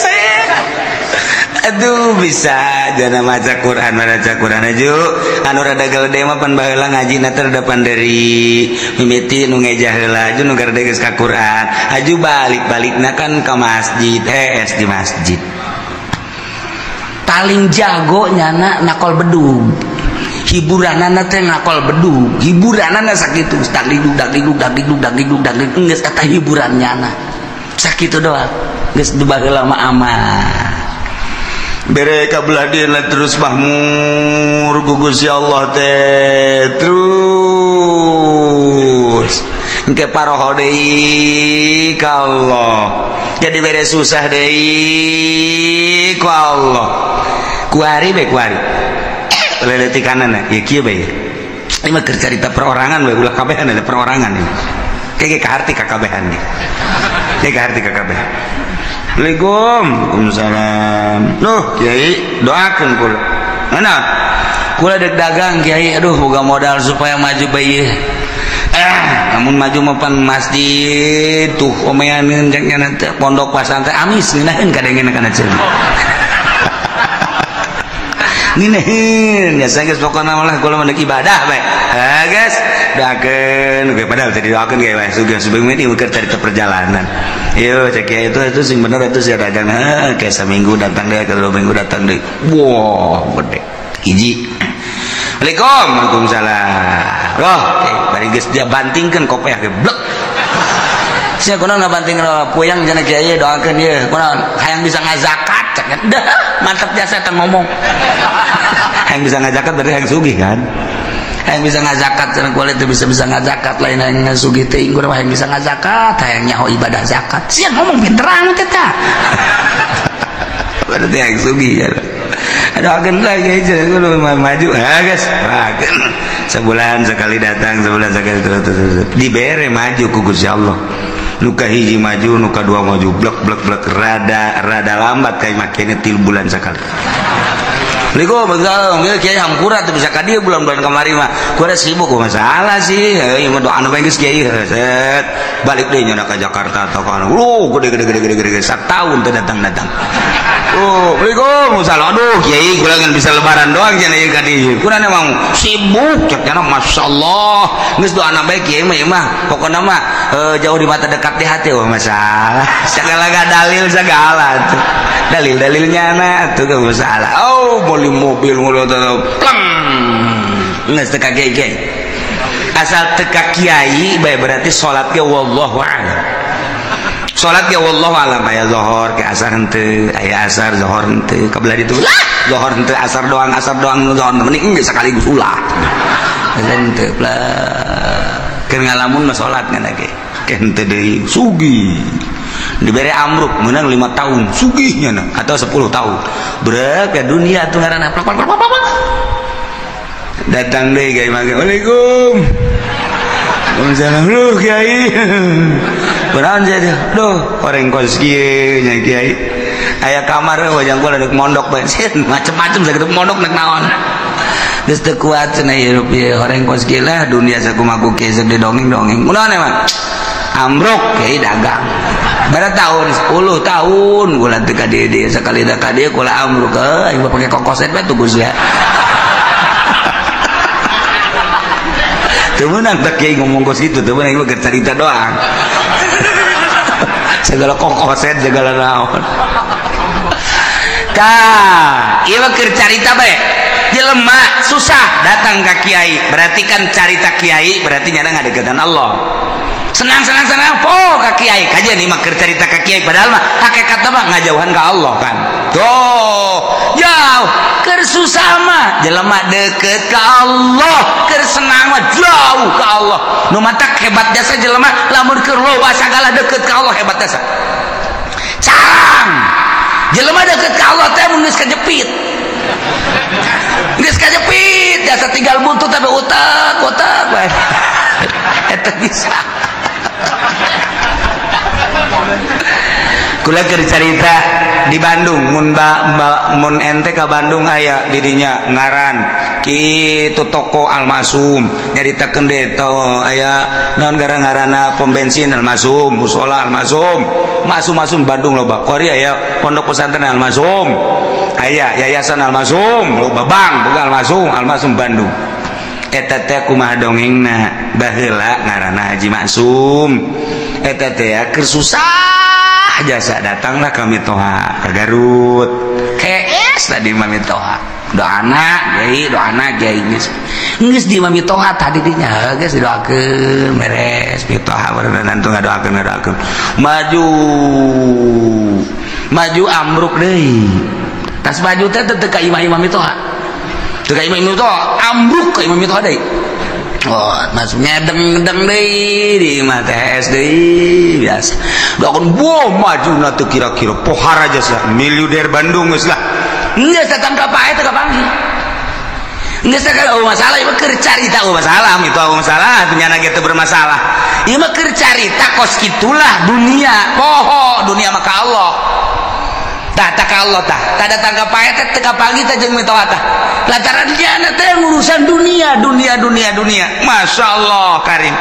aduh bisa jana maca Quran aju anu rada gede mah pan baheula ngajina teh rada panderi mimiti nu ngejah heula aju nu garede geus ka Quran aju balik-balikna kan ka masjid di masjid paling jago nyana nakol bedug hiburanana teh nakol bedug hiburanana sakitu dagdidug geus eta hiburan nyana sakitu doang geus baheula mah aman bere kabelah dieuna terus mahmur ku Gusti Allah teh terus engke paroho deui ka Allah jadi bere susah deui ku Allah kuari leletikanana ya kieu bae ieu mah keur carita perorangan we ulah kabehan ada perorangan ieu kege kaharti kakabehan ieu kege kaharti kakabehan. Assalamualaikum. Waalaikumsalam. Nuh Kiai doakeun kula mana kula dek dagang Kiai aduh boga modal supaya maju bae ieu namun maju mapan masjid tuh omeaneun cek nanti pondok pesantren amis ngeunaheun kadengeun kana ceun ngeunaheun biasa geus pokona mah kula mah ibadah bae guys doakeun ge padahal tadi doakeun ge we sugeng meni keur carita perjalanan ieu cek itu sing bener itu sia dagang kayak seminggu datang deui ke 2 minggu datang deui wah gede hiji Waalaikumsalam. Roh, bari geus dia bantingkeun kopeh ge blek. Sia kunaon ngabantingkeun puyang cenah kieu doakeun ieu. Kunaon hayang bisa ngazakat cenah. Dah, mantap jasa eta ngomong. Hayang bisa ngazakat berarti hayang sugih kan? Hayang bisa ngazakat cenah kulit teh bisa ngazakat lain hayang sugih teh inggur hayang bisa ngazakat, hayang nyaho ibadah zakat. Sia ngomong pinteran teh tah. Berarti hayang sugih ya. Doakan lagi aja kalau maju guys sebulan sekali datang sebulan sekali terus dibere maju ku Gusti Allah nuka hiji maju nuka dua maju blek rada lambat kayak makanya 3 bulan sekali Ligo begal kiai hampura tuh bisa kadieu bulan-bulan kemarin mah gua ada sibuk masalah sih ieu mah doa anu bae geus kiai set balik deui nya ka Jakarta atau ka gede satahun teh datang Assalamualaikum aduh kiai gua kan bisa lebaran doang cenah ieu ka dieu kurang emang sibuk cenah masyaallah geus doa anu bae kiai mah pokona mah jauh di mata dekat di hati masalah segala dalil segala tuh dalil-dalilnya na tuh gak masalah beli mobil plang nges teka kiai asal teka kiai baik berarti sholat ke wallahu a'lam sholat ke wallahu a'lam aya zuhur ke asar henteu aya asar zuhur henteu kabelah ditu lah zuhur henteu asar doang zuhur mending geus sekaligus ulah henteu lah keur ngalamun mah sholat ngana ge henteu deui sugih diberi amruk menang 5 tahun sugihnya atau 10 tahun berapa dunia tuh ngaranna datang deh kiai mage Waalaikum Waalaikumsalam lu kiai benaon jadi duh orang kos kieu nya kiai aya kamar wajang gua ledek mondok bae macem-macem sakitu mondok nek naon geus teu kuat cenah hirup ieu orang kos kieu lah dunia sakumaha kieu sok didongeng-dongeng kunaon emang amruk kiai dagang berapa tahun 10 tahun gula teu ka dieu sekali da ka dieu kula amruk aing mah pake kokoset bae tuh Gus ya teu meunang teh kiai ngomong kos kitu teu meunang ieu cerita doang segala kokoset segala naon tah ieu keur carita bae jelema susah datang ka kiai berarti kan carita kiai berarti nyana ngadeukeutan Allah senang po ka kiai kajian nih mah keur carita ka kiai padahal mah hakikatna mah ngajauhan ka Allah kan tuh jauh keur susah mah jelema deukeut ka Allah keur senang mah jauh ka Allah nu matak hebat jasa jelema lamun keur loba sagala deukeut ka Allah hebat jasa carang jelema deukeut ka Allah teh mun geus kajepit jasa tinggal buntut tapi utak bae eta bisa kula keur carita di Bandung mun ente ka Bandung aya didinya ngaran kitu toko Almasum nyaritakeun deui to aya naon ngaranna pom bensin Almasum mushola Almasum masum Bandung loba kori aya pondok pesantren Almasum aya yayasan Almasum loba bank boga Almasum Bandung eta teh kumaha dongengna baheula ngaranna Haji Maksum eta teh keur susah jasa datanglah ka Mitoha ka Garut kees tadi mah Mitoha doana kiai geus di Mitoha tadi dinya geus didoakeun beres Mitoha barusan antu ngadoakeun maju amruk deui tas maju teh teu ka imam Mitoha teu ka imam Mitoha amruk ka imam Mitoha deui masuk ngedeng deui di imah teh SD biasa doakeun maju na teu kira-kira pohar aja sah miliuder Bandung geus lah geus datang ka pae teu kapanggih geus teh masalah ieu keur carita masalah itu masalah dunia ge teu bermasalah ieu mah keur carita kos kitulah dunia poho dunia mah ka Allah tah ka Allah tah datang ka pae teh teu kapanggih teh jeung mitoha tah lantaran jana teh urusan dunia. Masya Allah karim.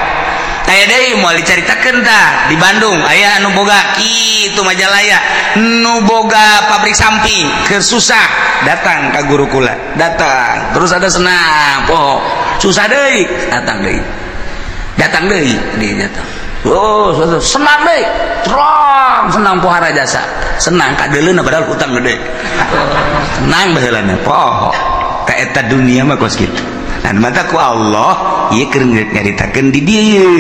Aya deui moal dicaritakeun tah di Bandung aya anu boga kitu Majalaya nu boga pabrik samping keur susah datang ka guru kula datang terus ada senam susah deui datang deui dia datang senang deui terang senang pohara jasa senang kadeuleuna padahal hutang gede senang baheulana ka eta dunia mah kos kitu. Dan mata ku Allah ieu keur nyaritakeun di dieu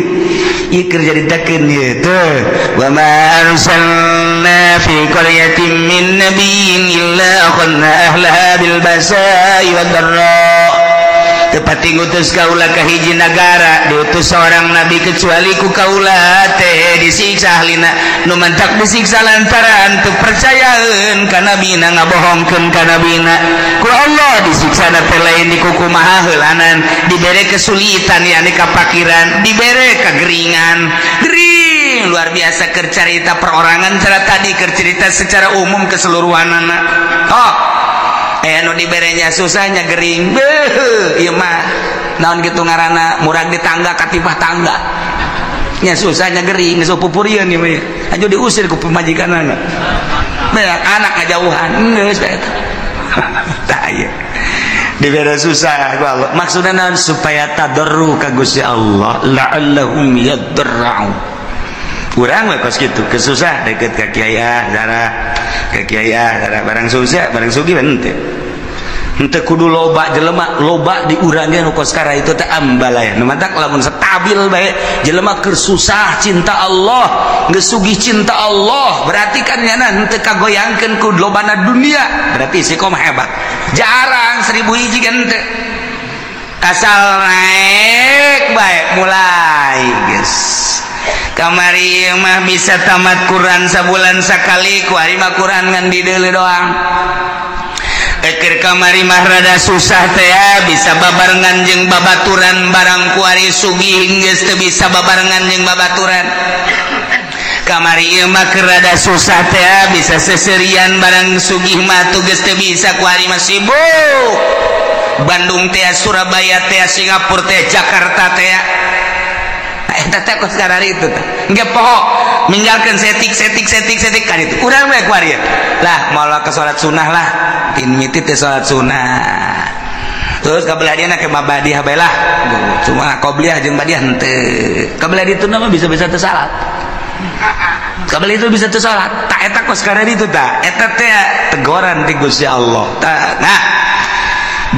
ieu keur nyaritakeun ieu teh wa ma arsalna fi qaryatin min nabiyyin illa akhadna ahlaha bil basa'i wad dharra tepati ngutus kaula ka hiji nagara diutus seorang nabi kecuali ku kaula teh disiksa ahlina nu mantak disiksa lantaran teu percayaeun ka nabina ngabohongkeun ka nabina ku Allah disiksa na teh lain di kukumaha heulanan dibere kesulitan yakni kapakiran dibere kageringan gering luar biasa keur carita perorangan cara tadi keur cerita secara umum keseluruhanana anu diberenya susahnya gering ieu mah naon kitu ngaranna murag di tangga katipah tangga nya susahnya gering geus pupurieun ieu mah aju diusir ku pemajikanana beak anak ngajauhan geus eta tah ieu dibere susah ku Allah maksudna naon supaya tadarru ka Gusti Allah la'allahum yadarra'un urang mah kos kitu kesusah deket ka kiai zara ka kiai zara barang susah barang sugih henteu kudu loba jelema loba di urang ge nu kos kara itu teh ambalaya nu matak lamun stabil bae jelema keur susah cinta Allah geus sugih cinta Allah berarti kan nyana henteu kagoyangkeun ku lobana dunia berarti si kom hebat jarang 1000 hiji kan henteu asal naik bae mulai geus kamari mah bisa tamat Quran sabulan sakali ku ari mah Quran ngan di deuleu doang ekir kamari mah rada susah teh bisa babarengan jeung babaturan barang ku ari sugih geus teu bisa babarengan jeung babaturan kamari ieu mah keur rada susah teh bisa seserian barang sugih mah tuh geus teu bisa ku ari mah sibuk Bandung teh Surabaya teh Singapura teh Jakarta teh eta teh kos karari itu teh engke poho ninggalkeun setik kan itu urang we ku ari lah malah ke salat sunah lah tin miti teh salat sunah terus kabeladiana ke mabadiah bae lah cuma qobliyah jeung badiah henteu kabeladi itu mah bisa-bisa teu salat kabel itu bisa teu salat tak eta kos karari itu tah eta teh teguran ti Gusti Allah nah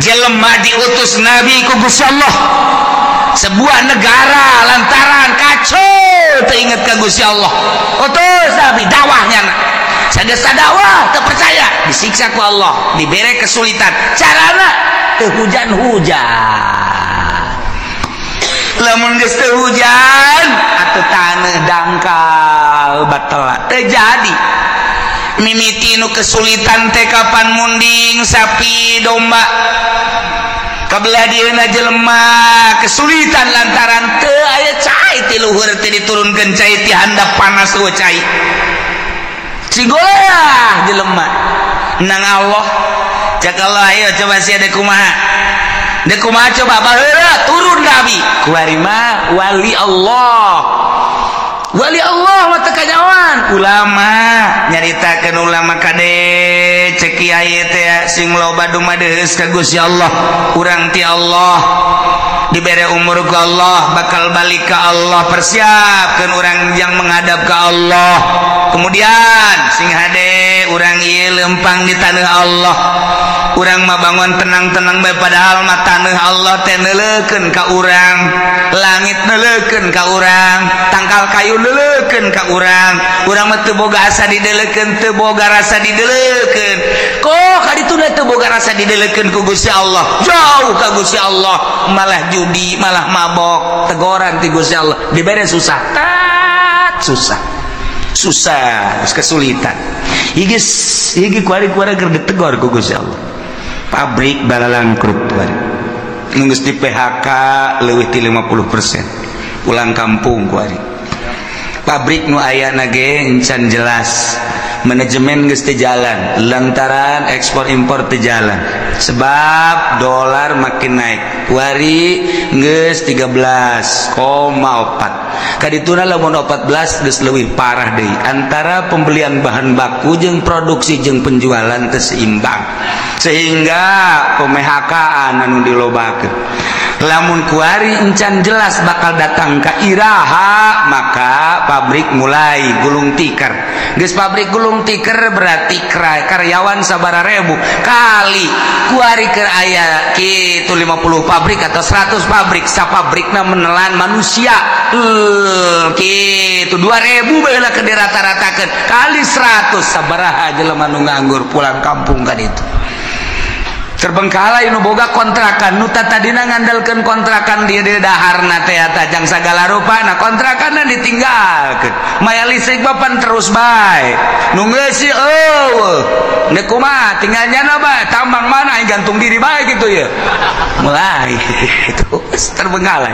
jelema diutus nabi ku Gusti Allah sebuah negara lantaran kacau teringat ke Gusti Allah utus nabi dakwahnya sadesa dakwah terpercaya disiksa ku Allah dibere kesulitan carana teu hujan-hujan lamun geus teu hujan atuh taneuh dangkal batal teu jadi mimiti nu kesulitan teh kapan munding sapi domba kabelah dieuna jelema kesulitan lantaran teu aya cai ti luhur teh diturunkeun cai ti handap panas eueuh cai cigoyah jelema nang Allah cak Allah ayo coba sia deuk kumaha coba baheula turun nabi ku ari mah wali Allah mah teu kanyawan ulama nyaritakeun ulama kade cek kiai teh sing loba dumadeus ka Gusti Allah urang ti Allah dibere umur ku Allah bakal balik ka Allah persiapkeun urang yang menghadap ka Allah kemudian sing hade urang ieu lempang di taneuh Allah urang mah bangun tenang-tenang bae padahal mah taneuh Allah teh neuleukeun ka urang langit neuleukeun ka urang tangkal kayu neuleukeun ka urang mah teu boga asa dideuleukeun teu boga rasa dideuleukeun kok kaditu teu boga rasa dideuleukeun ku Gusti Allah jauh ka Gusti Allah malah judi malah mabok teguran ti Gusti Allah dibere susah kesulitan higi kuari-kuari keur ditegor ku Gusti Allah pabrik balalangkrut kuari geus di PHK leuwih ti 50% pulang kampung kuari pabrik nu aya nage encan jelas manajemen geus teu jalan lantaran ekspor impor teu jalan sebab dolar makin naik wari geus 13,4 kadituna lamun 14 geus leuwih parah deui antara pembelian bahan baku jeung produksi jeung penjualan teu seimbang sehingga PMHK-an anu dilobakeun lamun kuari encan jelas bakal datang ke iraha maka pabrik mulai gulung tikar geus pabrik gulung tikar berarti karyawan sabaraha ribu kali kuari keur aya kitu 50 pabrik atau 100 pabrik sapabrikna menelan manusia kitu 2000 baheula ke dirata-ratakeun kali 100 sabaraha jelema nu nganggur pulang kampung kan itu terbengkalai nu boga kontrakan nu tadina ngandalkeun kontrakan di daharna teh tajang sagala rupana kontrakanna ditinggalkeun maya listrik bapan terus bae nu geus eueuh nek kumaha tinggal nyana bae tambang mana gantung diri bae gitu ya mulai itu terbengkalai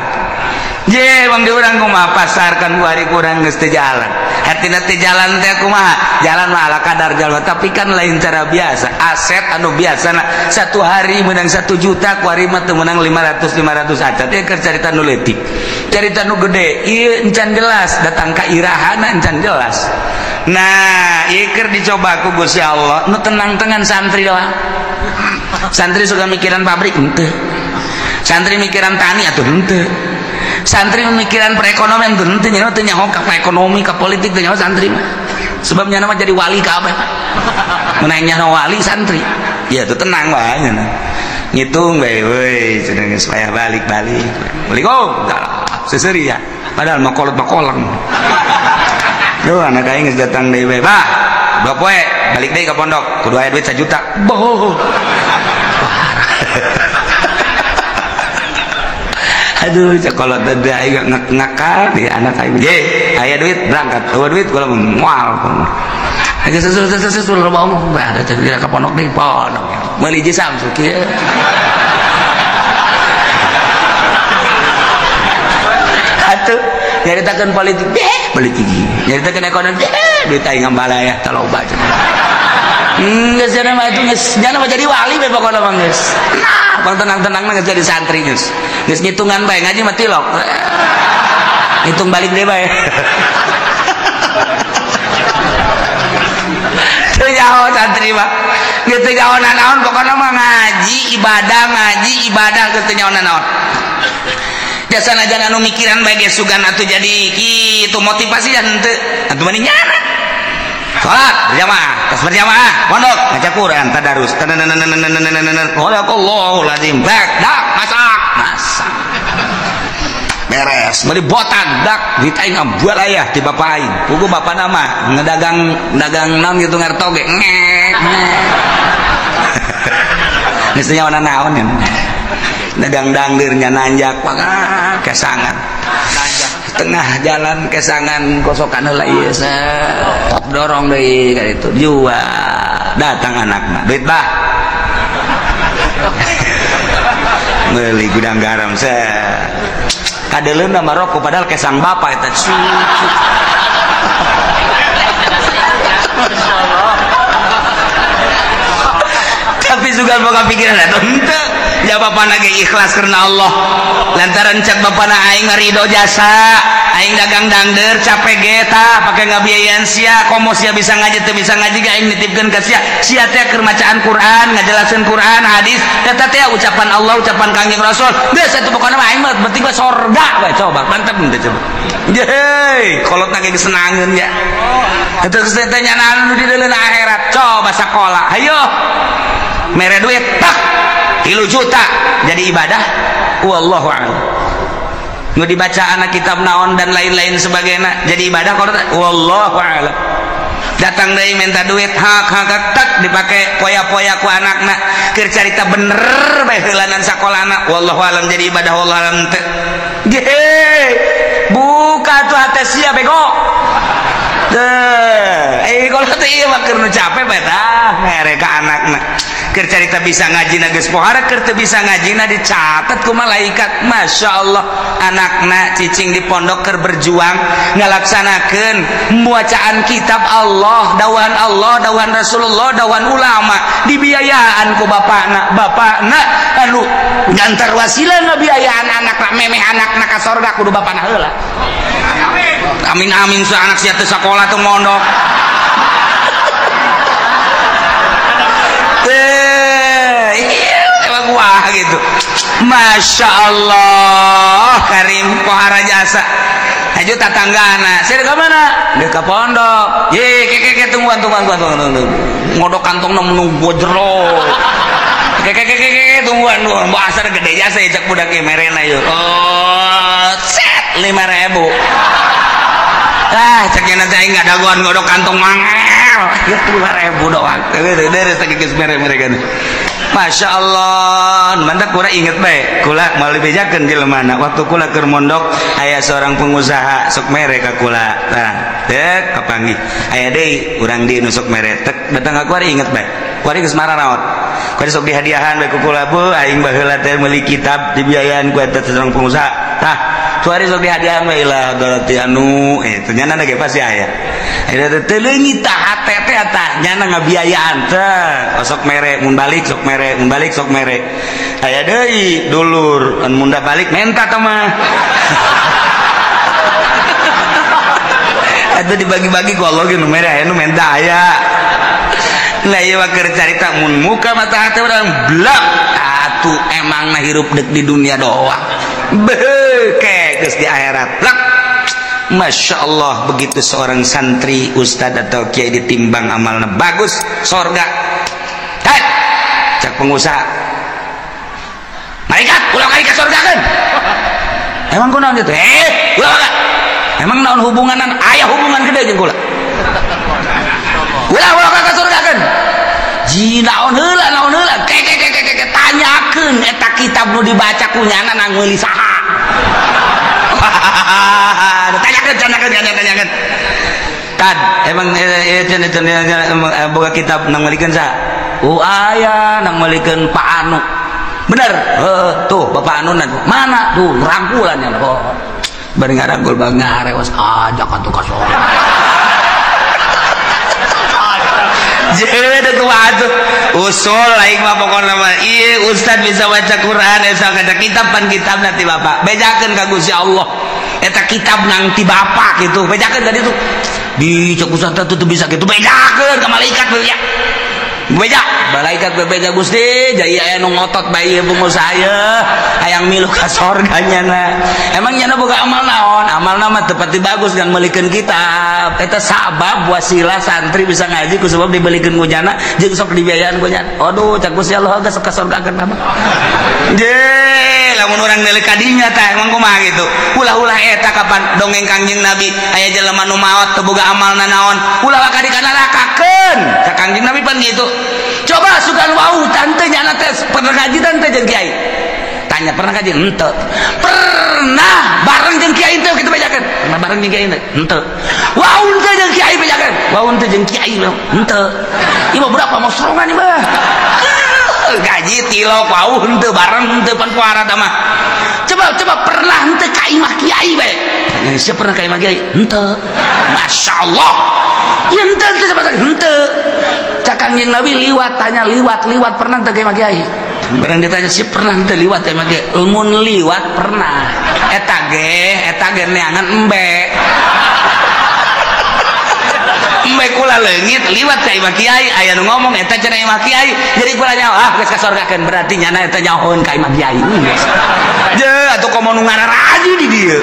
je bang di urang kumaha pasarkan kuari kurang geus teu jalan artina teh jalan teh kumaha jalan mah ala kadar jalan tapi kan lain cara biasa aset anu biasana satu hari menang 1 juta kuari mah teu menang 500 acat teh keur carita nu leutik carita nu gede ieu encan jelas datang ka irahana encan jelas nah ieu keur dicoba ku Gusti Allah nu tenang-tenang santri lah santri suka mikiran pabrik henteu santri mikiran tani atuh henteu santri memikiran perekonomian tuh nanti nyawa tanya hok ke ekonomi ke politik tanya santri mah sebabnya nama jadi wali ke apa menangnya wali santri ya tuh tenang banget ngitung bae sedang supaya balik seseri ya padahal makolot yo anak aing geus datang deui bae bah dua poe balik deui ka pondok kudu aya duit 1 juta boh aduh sekolah tadi aing ngakal di anak aing ye aya duit berangkat eueuh duit kula moal age sesul bawa ada kira ka pondok deui pondok meuli je Samsu kieu atuh nyaritakeun politik politik nyaritakeun ekonomi duit aing ngambalaya taloba geus cenah mah itu geus nya mah jadi wali bae pokona mah geus nah bang tenang-tenang mah geus jadi santri geus ngitungan bae ngaji mah tilok hitung balik deui bae teu nyaho santri mah geus teu nyaho naon pokona mah ngaji ibadah geus teu nyaho naon biasana jangan anu mikiran bae ge sugan atuh jadi kitu motivasi henteu atuh mani nyana salat berjamaah pondok baca Quran tadarus Allahu lazim bak dak masak beres meuli botan dak duit aing ambual aya ti bapak aing pugu bapak nama ngedagang naon gitu ngartoge geus teu nyawana naon ya dagang dangdeurnya nanjak kesangan tengah jalan kesangan kosokan heula ieu dorong deui ka ditu jual datang anakna duit bah meuli gudang garam kadeuleunna mah rokok padahal kesang bapa eta tapi juga boga pikiran eta henteu ya bapana ge ikhlas karena Allah lantaran cek bapana aing ridho jasa aing dagang dangdeur capek geta pake ngabiayaan sia komo sia bisa ngaji teu bisa ngaji ge aing nitipkeun ka sia teh keur macaan Quran ngajelaseun Quran hadis eta teh ucapan Allah ucapan Kangjeng Rasul geus atuh pokona mah aing mah penting mah sorga bae coba mantep henteu coba yeay kolotna ge senangeun ya eta geus teh nyanaan nu di dalam akhirat coba sakola hayo mere duit tak 3 juta jadi ibadah wallahu a'lam nu dibaca anak kitab naon dan lain-lain sebagainya jadi ibadah wallahu a'lam datang deui minta duit hak tak dipake poya-poya ku anakna keur carita bener bae heulanan sakolana wallahu a'lam jadi ibadah wallahu a'lam teu ge buka tuh hate sia bego Kalau teh ieu mah keur nu capek bae tah mere ka anakna. Keur carita bisa ngajina geus pohara, keur teu bisa ngajina dicatet ku malaikat. Masyaallah, anakna cicing di pondok keur berjuang ngalaksanakeun pembacaan kitab Allah, dawan Rasulullah, dawan ulama, dibiayaan ku bapakna anu ngantar wasilah ngabiayaan anakna, memeh anakna ka sorga kudu bapana heula. Amin amin anak sia teu sakola teu mondok. Emang wah gitu. Masya Allah, Karim pohara jasa. Ayo tatanggana, saya ke mana? Dia ke pondok. Ye, keke tungguan. Ngodok kantong nemu gojro. Keke tungguan. Bahasa gede jasa ya cak budak merena yuk. Oh, set 5.000. Caknya nanti aing nggak daguan ngodok kantong mangel. Ya 2.000 doang. Dari tadi geus mere-mere kan. Masya Allah, mantak kula inget baik, kula mau lebih bejakeun jelemana. Waktu kula keur mondok, aya seorang pengusaha sok mere ka kula. Tah, dek kapanggih. Aya deui urang di nu sok mere. Tek datang ka kula inget baik. Kula geus marah naon. Kula sok dihadiahan bae ku kula, Bu, aing baheula teh meuli kitab dibiayaan ku eta seorang pengusaha. Tah, suari sok dihadiahan bae lah galati anu ternyata ge pasti aya. Ayeuna teh leungit tah hate teh tah nyana ngabiayaan teh. Sok mere mun balik sok mere. Aya deui dulur an munda balik menta teh mah. Atuh dibagi-bagi ku Allah ge nu mere aya nu menta aya. Lah ieu mah keur carita mun muka mata hate urang blak. Atuh emang mah hirup deuk di dunia doang. Beuke geus di akhirat. Blak. Masya Allah, begitu seorang santri, ustad atau kiai ditimbang amalnya bagus, sorga. Hai, cak pengusaha. Malaikat, ulang kali ke sorga kan? Emang kunaon gitu? Ulang kan? Emang naon hubunganan? Ayah hubungan gede jeung kula. Ulang ke sorga kan? Ji naon heula? Tanyakeun eta kitab nu dibaca ku nyana nang meuli saha? Tanyakan. Tad, emang boga kitab nang malikeun saha? Aya nang malikeun Pak Anu. Bener? Tuh Bapak Anu mana? Tuh rangkulannya. Bari ngarangkul bang ngarewas ajak atuh ka sono. Jadi tuh atuh usul lain mah pokokna mah ieu ustad bisa baca Quran asa kaca kitab pan kitab nanti Bapak bejakeun ka Gusti Allah eta kitab nang ti Bapak gitu bejakeun tadi tuh di cek ustad tuh bisa gitu bejakeun ka malaikat ya beja malaikat bebeja Gusti jadi aya nu ngotot bae pengusaha saya hayang milu ka sorganya na emang nyana boga amal naon amalna mah teu pati bagus dan meulikeun kitab eta sabab wasilah santri bisa ngaji ku sebab dibelikeun ku nyana jeung sok dibiayaan ku nyana aduh cak Gusti Allah geus ka sorgakeun mah je lamun urang neuleuh ka dinya tah emang kumaha gitu ulah-ulah eta kapan dongeng Kangjeng Nabi aya jelema nu maot teu boga amalna naon ulah ka dikanarakakeun ka Kangjeng Nabi pan gitu. Coba sugan wau tante nyana teh pernah ngaji tante jeung kiai. Tanya pernah ngaji? Henteu. Pernah bareng jeung kiai teh kitu bejakeun. Pernah bareng jeung kiai teh? Henteu. Wau teh jeung kiai bejakeun. Wau teh jeung kiai henteu. Ieu mah berapa mau sorongan ieu mah. Gaji tilok wau henteu bareng henteu pan puara tah mah. Coba pernah henteu ka imah kiai bae. Siapa pernah ka imah kiai? Henteu. Masyaallah. Ya henteu. Kangjeng Nabi liwat pernah teu ka kiai barang ditanya si pernah teu liwat teh mah mun liwat pernah eta ge neangan embe kula leungit liwat ka imah kiai aya nu ngomong eta cenah imah kiai jadi kula nyawa geus ka sorgakeun berarti nyana eta nyahoeun ka imah kiai je atuh komo nu ngararaji di dieu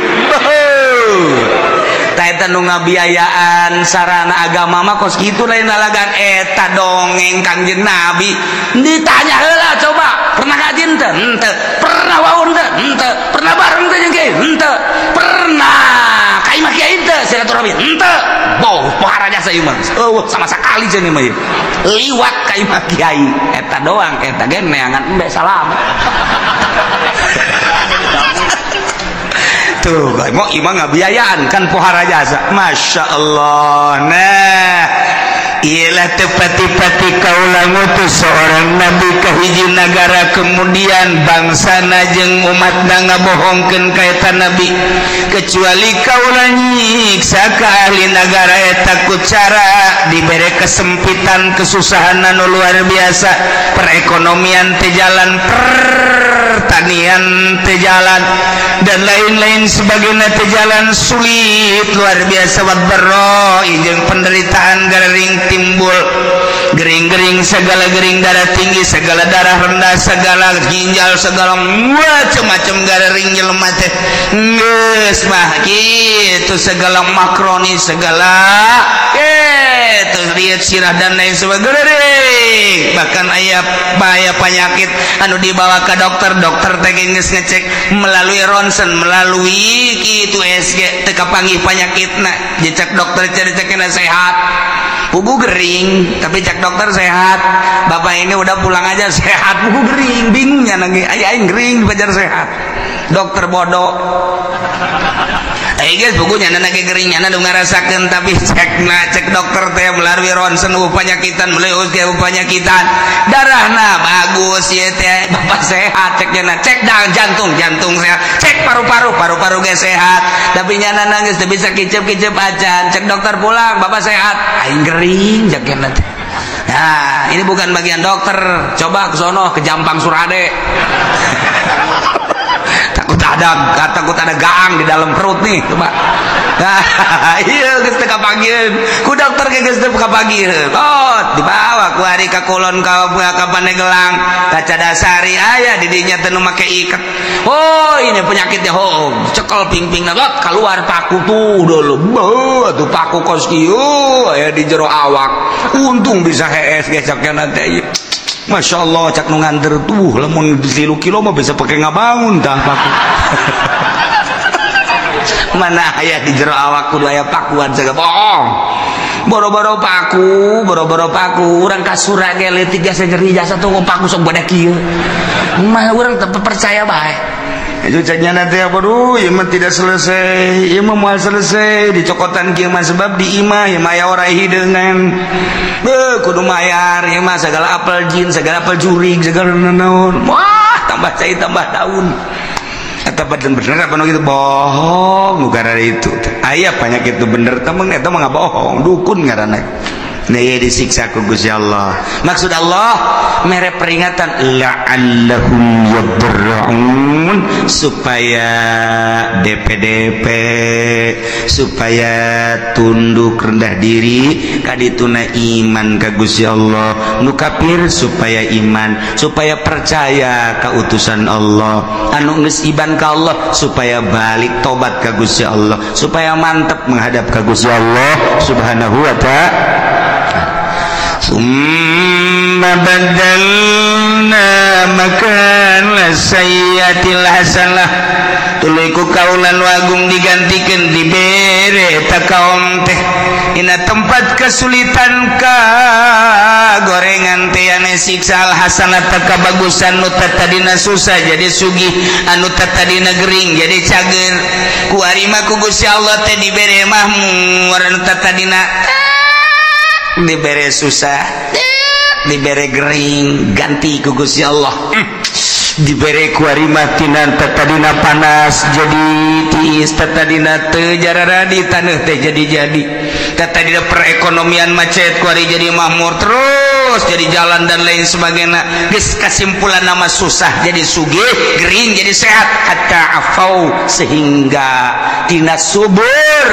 ta eta nu ngabiayaan sarana agama mah kos kitu lain lalagan eta dongeng Kangjeng Nabi ditanya heula coba pernah ngaji teu henteu pernah waun teu henteu pernah bareng teu jeung kiai henteu pernah ka imah kiai teu silaturahmi henteu boh pohara jasa ieu mah sama sakali cenah mah liwat ka imah kiai eta doang eta ge neangan embe salam tuh mau imah ngabiayaan kan pohara jasa Masya Allah. Nah ialah tepati-pati kaulah ngutus seorang nabi ke hiji negara kemudian bangsana jeung umatna ngabohongkeun kaitan nabi kecuali kaulah nyiksa ka ahli negara eta ku cara dibere kesempitan kesusahan anu luar biasa perekonomian teh jalan pertanian teh jalan dan lain-lain sebagainya teh jalan sulit luar biasa wadbarro jeung penderitaan garing timbul gering-gering segala gering darah tinggi segala darah rendah segala ginjal segala macam-macam garing jelema teh geus mah kitu segala makroni segala lihat sirah dan lain sebagainya bahkan aya penyakit anu dibawa ke dokter teh geus ngecek melalui ronsen melalui kitu SG teu kapanggih penyakitna jecak dokter cari-cekna sehat bubu gering tapi cek dokter sehat bapak ini udah pulang aja sehat bubu gering bingungnya lagi aing gering dibajar sehat dokter bodoh guys bukunya nana geringnya nana ngarasakeun tapi cek dokter teh melalui ronsen penyakitan melalui penyakitan darahna bagus ya teh bapak sehat ceknya cek jantung sehat cek paru-paru ge sehat tapi nyana nangis teu bisa kicep-kicep acan cek dokter pulang bapak sehat aing gering jakena teh. Nah ini bukan bagian dokter coba ke sono ke Jampang Surade takut ada gaang di dalam perut nih coba. Nah, iya geus teu kapagieun ku dokter ge geus teu kapagieun oh dibawa ku ari ka kulon ka Pandeglang kaca dasari aya di dinya teu make iket oh ini penyakitnya cekel ping-pingna keluar paku tuh dulu tuh paku kos kieu aya di jero awak untung bisa hees ge cakna teh. Masya Allah cak nu nganter tuh lamun 3 kilo mah bisa pakai ngabangun tah paku mana aya di jero awak kudu aya pakuan segala bohong boro-boro paku urang kasura ge leutik jasa nyeri jasa tuh paku sok badak kieu mah urang teu percaya bae itu canya nanti apa ieu mah tidak selesai ieu mah moal selesai dicokotan kieu mah sebab di imah ieu mah aya orang hideungan kudu mayar ieu mah segala apel jin segala apel jurig segala naon wah tambah cai tambah daun eta bener apa nu kitu bohong nu gara itu aya penyakit itu bener temen eta mah ngabohong dukun ngaranna nah disiksa ku Gusti Allah maksud Allah mere peringatan la'allahum yadra'un supaya DP supaya tunduk rendah diri kadituna iman ka Gusti Allah nu kafir supaya iman supaya percaya ka utusan Allah anu geus iman ka Allah supaya balik tobat ka Gusti Allah supaya mantep menghadap ka Gusti Allah subhanahu wa ta'ala. Summa badalna makana sayyatil hasanah tuluy ku kaulan wagung digantikeun dibere ta kaum teh ina tempat kesulitan ka gorengan teh ane siksa al hasanah ta kabagusan nu tadina susah jadi sugih anu tadina gering jadi cager ku ari mah ku Gusti Allah teh dibere mahmur anu tadina dibere susah dibere gering ganti ku Gusti Allah dibere ku ari mah tinan tadina panas jadi tiis tadina teu jarara di taneuh teh jadi tadina perekonomian macet ku ari jadi makmur terus jadi jalan dan lain sebagainya geus kasimpulan nama susah jadi sugih gering jadi sehat hatta afau sehingga tina subur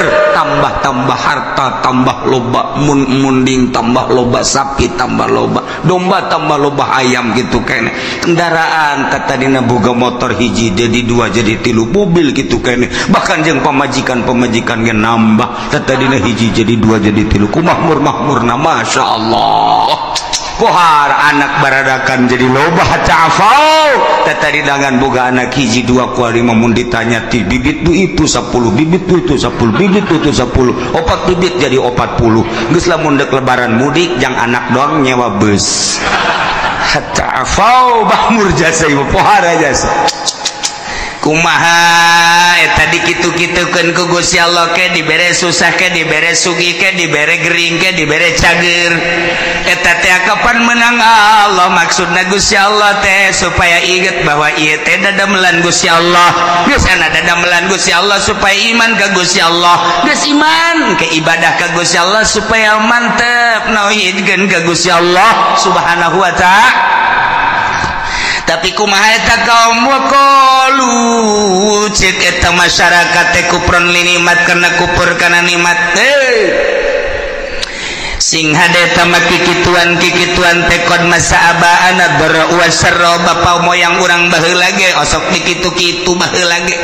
tambah harta tambah loba munding tambah loba sapi tambah loba domba tambah loba ayam gitu kene kendaraan tadina boga motor hiji jadi 2 jadi 3 mobil gitu kene bahkan jeung pamajikan ge nambah tadina hiji jadi 2 jadi 3 ku makmur-makmurna masyaallah kohar anak baradakan jadi loba cafau tadi dengan boga anak hiji 2 ku ari mun ditanya ti bibit itu 10 bibit itu 10 bibit itu 10 opat bibit jadi 40 geus lamun dek lebaran mudik jang anak doang nyewa bus cafau makmur jasa ibu pohara jasa kumaha eta dikitu-kitukeun ku Gusti Allah ke dibere susah ke dibere sugi ke dibere gering ke dibere cager eta teh kapan menang Allah maksudna Gusti Allah teh supaya inget bahwa ieu teh dadamelan Gusti Allah geus ana dadamelan Gusti Allah supaya iman ka Gusti Allah geus iman ke ibadah ka Gusti Allah supaya mantep nauhidkeun ka Gusti Allah subhanahu wa ta'ala. Tapi kumaha eta kaum waqalu cik eta masyarakat teh kufrun linimat kana kufur kana nikmat sing hade tama kikituan teh kod masa'aba ana bara'u wasarra bapa moyang urang baheula ge osok dikitu-kitu baheula ge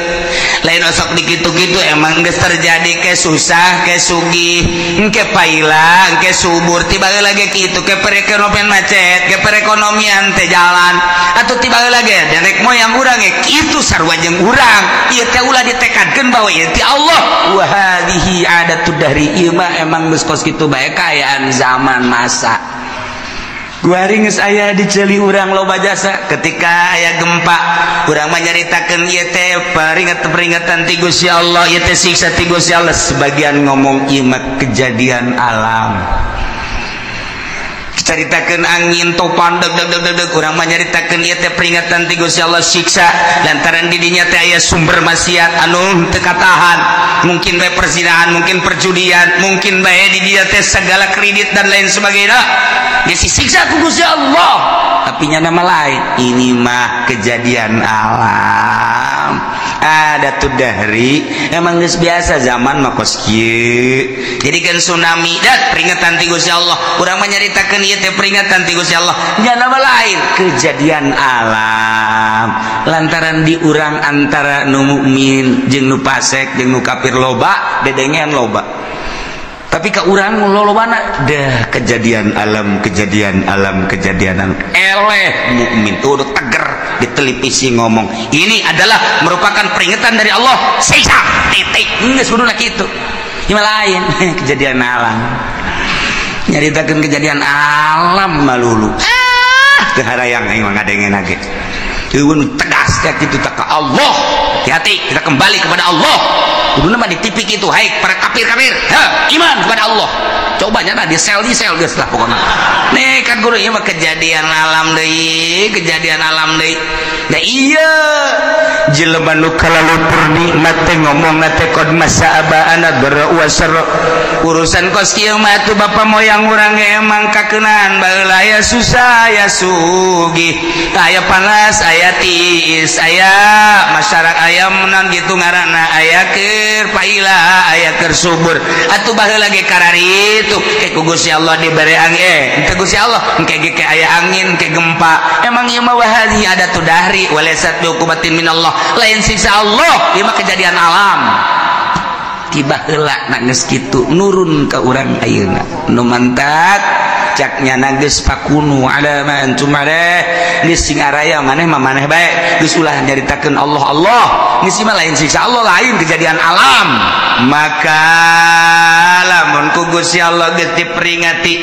lain osok dikitu-kitu emang geus terjadi ke susah ke sugih engke paila engke subur tiba heula ge kitu ke perekonomian macet ke perekonomian teh jalan atuh tiba heula ge derek moyang urang ge kitu sarua jeung urang ieu teh ulah ditekadkeun bahwa ieu ti Allah wa hadhihi adatud dahri ieu mah emang geus kos kitu bae kaayaan zaman masa gua geus aya di ceuli urang loba jasa ketika aya gempa urang mah nyaritakeun ieu teh peringatan ti Gusti Allah ieu teh siksa ti Gusti Allah sebagian ngomong ieu mah kejadian alam caritakeun angin topan deg urang mah nyaritakeun ieu teh peringatan ti Gusti Allah siksa lantaran di dinya teh aya sumber maksiat anu teu katahan mungkin bae perzinahan mungkin perjudian mungkin bae di dinya teh segala kredit dan lain sebagainya geus disiksa ku Gusti Allah tapi nya nama lain ini mah kejadian alam ada tuh dahri emang geus biasa zaman mah kos kieu jadi kan tsunami dah peringatan ti Gusti Allah urang mah nyaritakeun ieu teh peringatan ti Gusti Allah nya nama lain kejadian alam lantaran di urang antara nu mukmin jeung nu fasik jeung nu kafir loba dedengean loba tapi ka urang lolobana dah kejadian alam eleh mukmin tuh teger di televisi ngomong ini adalah merupakan peringatan dari Allah siksa titik geus kuduna kitu ieu lain kejadian alam nyaritakeun kejadian alam malulu teu harayang aing mah ngadengen ge eueun tegas ka kitu ka Allah hati-hati kita kembali kepada Allah kuduna mah di TV kitu hai para kafir iman kepada Allah coba nyana di sel geus lah pokona nih kan guru ieu mah kejadian alam deui da iya jelema nu kalalupur nikmat teh ngomongna teh qad masa'aba ana berwasar urusan kos kieu mah tuh bapa moyang urang emang kakeunaan baheula aya susah aya sugih aya panas aya tiis aya masyarakat aya meunang kitu ngaranna aya keur paila aya keur subur atuh baheula ge karari itu ke Gusti Allah dibere angin ke Gusti Allah engke ge aya angin ke gempa emang ieu mah wahadi ada tu dahri walaysat biuqubatin minallah lain siksa Allah ieu mah kejadian alam tiba heula na geus kitu nurun ka urang ayeuna nu mantat caknya geus pakunu ala ma antum aleh geus sing araya maneh mah maneh bae geus ulah nyaritakeun Allah geus mah lain siksa Allah lain kejadian alam maka lamun ku Gusti Allah geus diperingati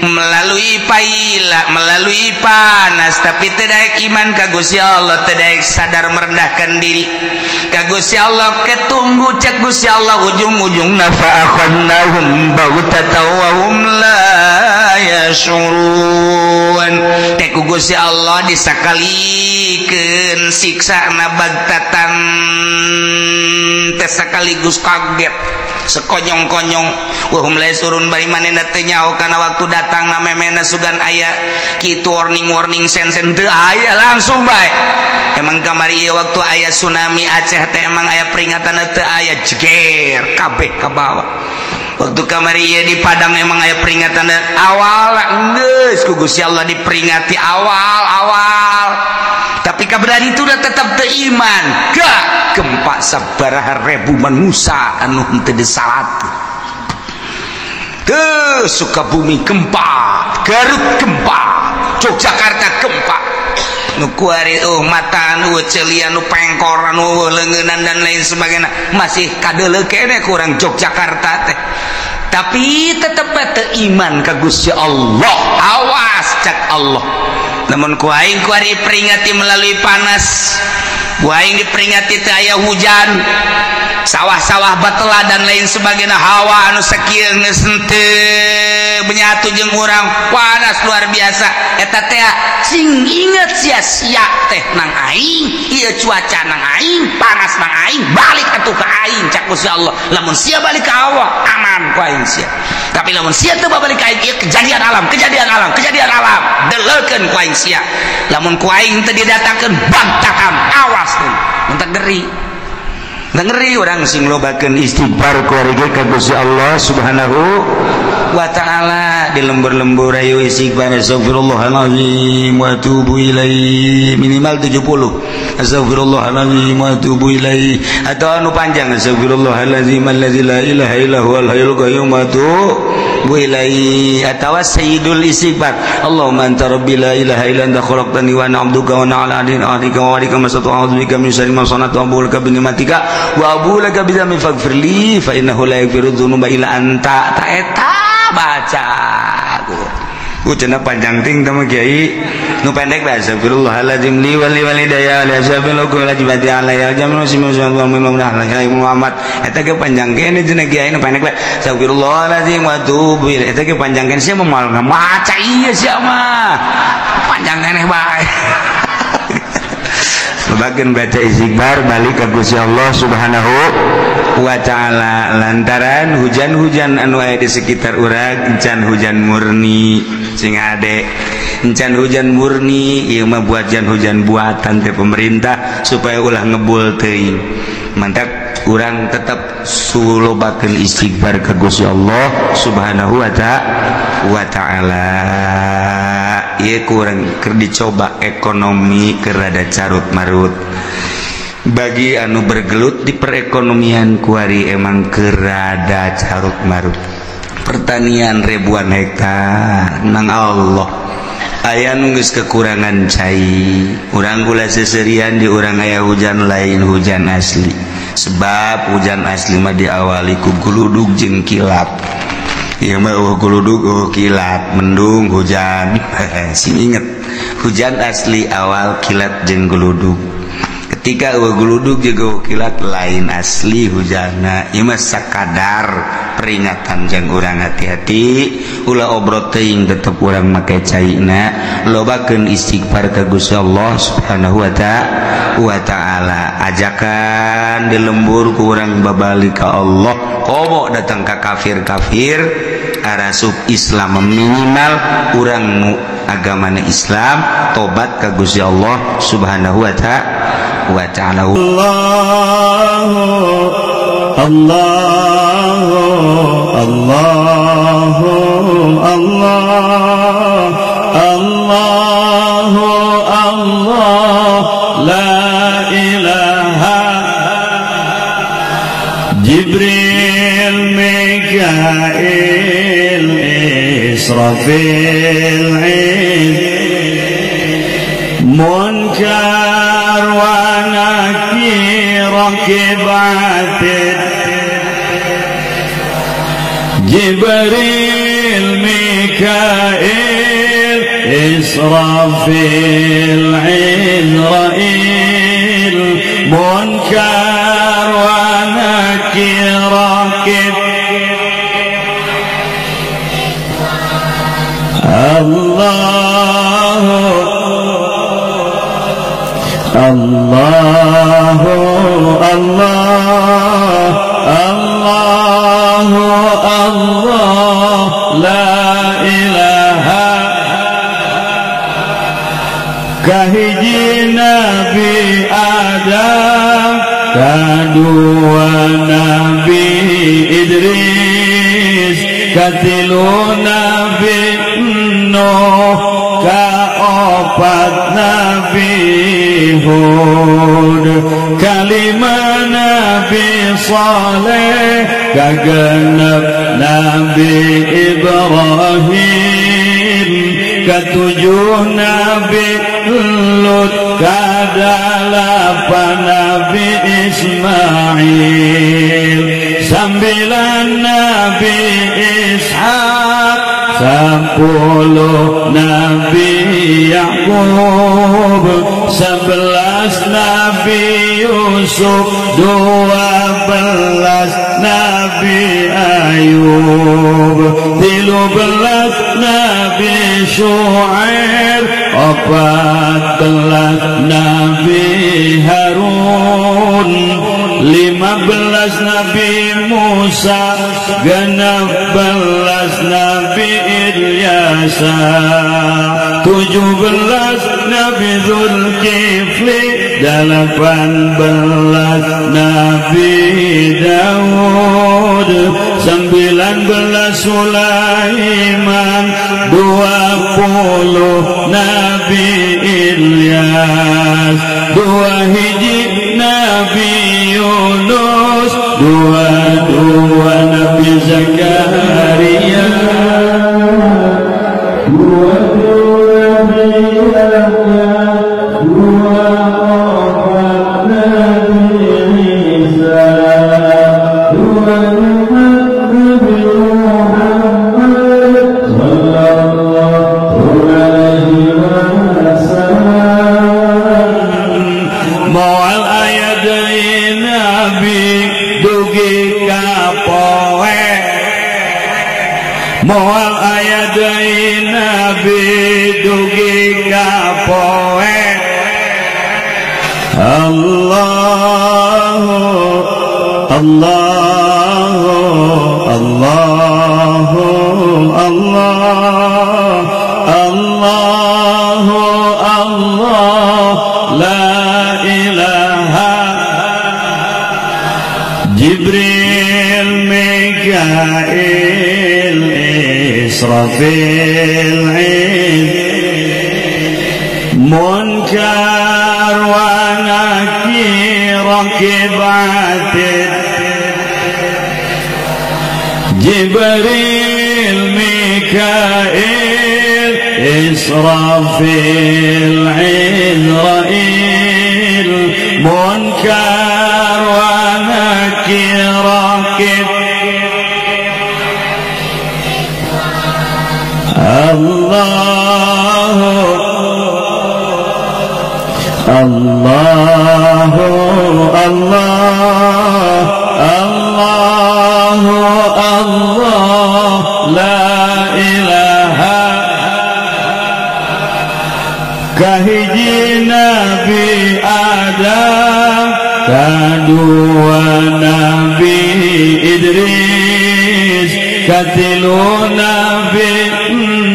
melalui paila melalui panas tapi teu daek iman ka Gusti Allah teu daek sadar merendahkan diri ka Gusti Allah ketunggu cek Gusti Allah ujung-ujungna fa akhadnahum baghtatan wa hum la yashurun teh ku Gusti Allah disakalikeun siksana baghtatan teh sekaligus kaget sekonyong-konyong wahum la surun bari manehna teu nyaho kana waktu datang na memena sugan aya kitu warning sen-sen teu aya langsung bae emang kamari ieu waktu aya tsunami Aceh teh emang aya peringatan teu aya jeger kabeh ka bawah waktu kamari ieu di Padang emang aya peringatan awal geus ku Gusti Allah diperingati awal tapi kaberani itu udah tetap teiman gak gempa sabaraha ribu manusia anu henteu disalat teu Sukabumi gempa Garut gempa Yogyakarta gempa nu kuari mata anu ceulian nu pengkor anu leungeunnan dan lain sebagainya masih kadeuleu kene kurang Yogyakarta teh tapi tetep teu iman ka Gusti Allah awas cak Allah namun ku aing ku ari peringati melalui panas, ku aing diperingati teu aya hujan, sawah-sawah batela dan lain sebagainya, hawa anu sakieu geus henteu benyatu jeung urang, panas luar biasa. Eta teh sing inget sia-sia teh nang aing, ieu cuaca nang aing, panas nang aing, balik atuh ka aing cak Gusti Allah. Lamun sia balik ka Allah aman ku aing sia. Tapi lamun sia teu balik ka aing, ieu kejadian alam, deleukeun ku aing sia. Lamun ku aing teu didatangkeun bantahan, awas teh mun geri. Ngeri orang sing lobakeun istighfar keluarga ka Gusti Allah Subhanahu wa taala. Di lembur-lembur ayo istighfar, astagfirullahalazim wa atubu ilaihi, minimal 70 astagfirullahalazim wa atubu ilaihi, atau anu panjang astagfirullahalazim allazi la ilaha illa huwal hayyul qayyum wa atubu ilaihi, atau sayyidul istighfar Allahumma anta rabbi la ilaha illa anta khalaqtani wa ana 'abduka wa ana 'ala ahdika wa wa'dika mastata'tu bika min syarri ma sana'tu wa a'udzu bika bi ni'matika wa a'udzu laka bi dzambi faghfirli fa innahu la yaghfiru dzunuba illa anta. Ta eta baca cenah panjang ting tama kiai, nu pendek bae astagfirullahaladzim li wal walidayya la sabilukum la jibati alayya jamu Muhammad. Eta ge panjang kene cenah kiai, nu pendek bae astagfirullahaladzim wa atubu ilaih. Eta ge panjang kene sia moal maca ieu sia mah panjang kene bae. Bagian baca istighfar balik ke Gusti Allah Subhanahu wa taala, lantaran hujan-hujan anu aya di sekitar urang encan hujan murni sing ade, encan hujan murni ieu mah hujan buatan teh pemerintah supaya ulah ngebul teuing. Mantap urang tetap sulobakeun istighfar ke Gusti Allah Subhanahu wa taala. Ieu kurang keur dicoba ekonomi keur rada carut marut. Bagi anu bergelut di perekonomian kuari emang keur rada carut marut. Pertanian ribuan hektar nang Allah aya nu geus kekurangan cai. Urang kula seserian di urang aya hujan lain hujan asli. Sebab hujan asli mah diawali ku guludug jeung kilat. Iya mah guludug kilat, mendung hujan. Sing inget hujan asli awal kilat jeung guludug. Ketika guludug jeung kilat lain asli hujanna. Ieu mah sakadar peringatan jeung urang hati-hati ulah obrot teuing tetep urang make caina, lobakeun istighfar ka Gusti Allah Subhanahu wa taala. Ajakan di lembur ku urang babalik ka Allah, komo datang ka kafir-kafir arasuk Islam, minimal urang nu agamana Islam tobat ka Gusti Allah Subhanahu wa taala. Allahu Allahu Allah Allahu Allah la ilaha Jibril Mikail Israfil Munkar wa Nakir Rakibatid Jibril Mikail Israfil Israil Munkar wa Nakir Allahu Allah Allahu Allah la ilaha kahiji Nabi Adam kadua Nabi Idris katilu Nabi Nuh kaopat Nabi Hud kalima Nabi Saleh kagenep Nabi Ibrahim katujuh Nabi Lut kadalapan Nabi Ismail sambilan Nabi Ishaq 10 Nabi Yakub, 11 Nabi Yusuf, 12 Nabi Ayub, 13 Nabi Syuaib, 14 Nabi Harun, 15 Nabi Musa, 16 Nabi Ilyasa, 17 Nabi Zulkifli, 18 Nabi Daud, 19 Sulaiman, 20 Nabi Ilyas, 2 hiji Nabi Yunus, 22 Nabi Zakaria, 22 Nabi Yahya, 24 Nabi Isa, 24 Nabi Muhammad sallallahu alaihi wasallam. Moal ayat Nabi dugi kapoe, moal ayat Nabi dugi kapoe. Allahu Allahu Allahu Allah Allahu Allah la ilaha. Jibril, Mikail, Israfil, Munkar wa Nakir, Rakib Atid. Jibril, Mikail, Israfil, Izrail, Munkar wa Nakir, Rakib. Allahu Allahu Allah Allahu Allah la ilaha. Kahiji Nabi Adam, kadua Nabi Idris, katilu Nabi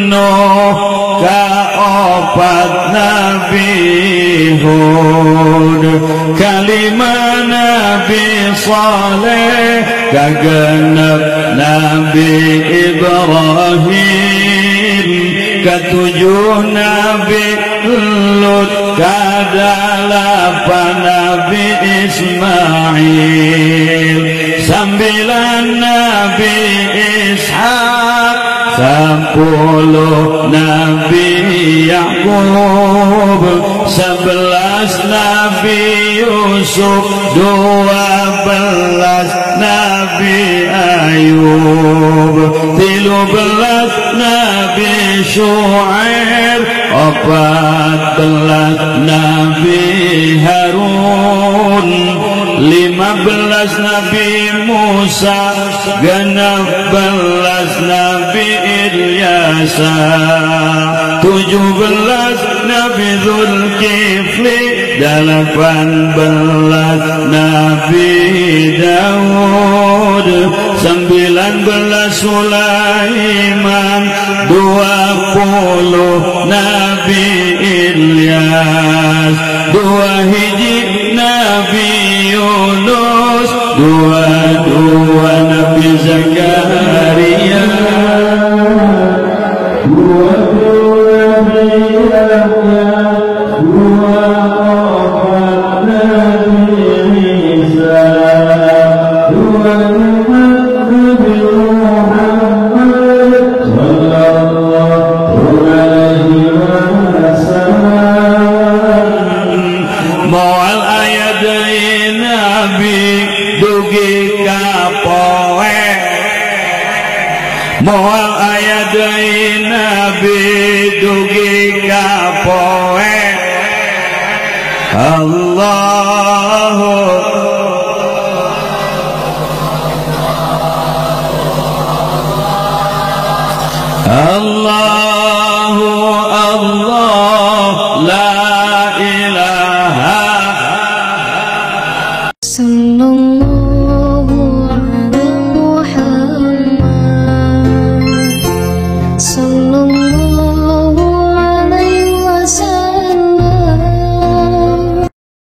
Nuh, kaopat Nabi Hud, kalima Nabi Saleh, kagenep Nabi Ibrahim, ketujuh Nabi Lut, kadalapan Nabi Ismail, 9 Nabi Ishaq, 10 Nabi Yakub, 11 Nabi Yusuf, 12 Nabi Ayub, 13 Nabi Syuaib, 14 Nabi Harun, 15 Nabi Musa, 16 Nabi Ilyasa, 17 Nabi Zulkifli, 18 Nabi Daud, 19 Sulaiman, 20 Nabi Ilyas, 2 hiji Nabi Yunus, 22 Nabi Zakaria, 22 Nabi Yahya, 24 Nabi Isa, 24 Nabi Muhammad sallallahu alaihi wasallam. Moal ayat Nabi dugi kapoe, moal aya deui nabi dugi ka poe Allah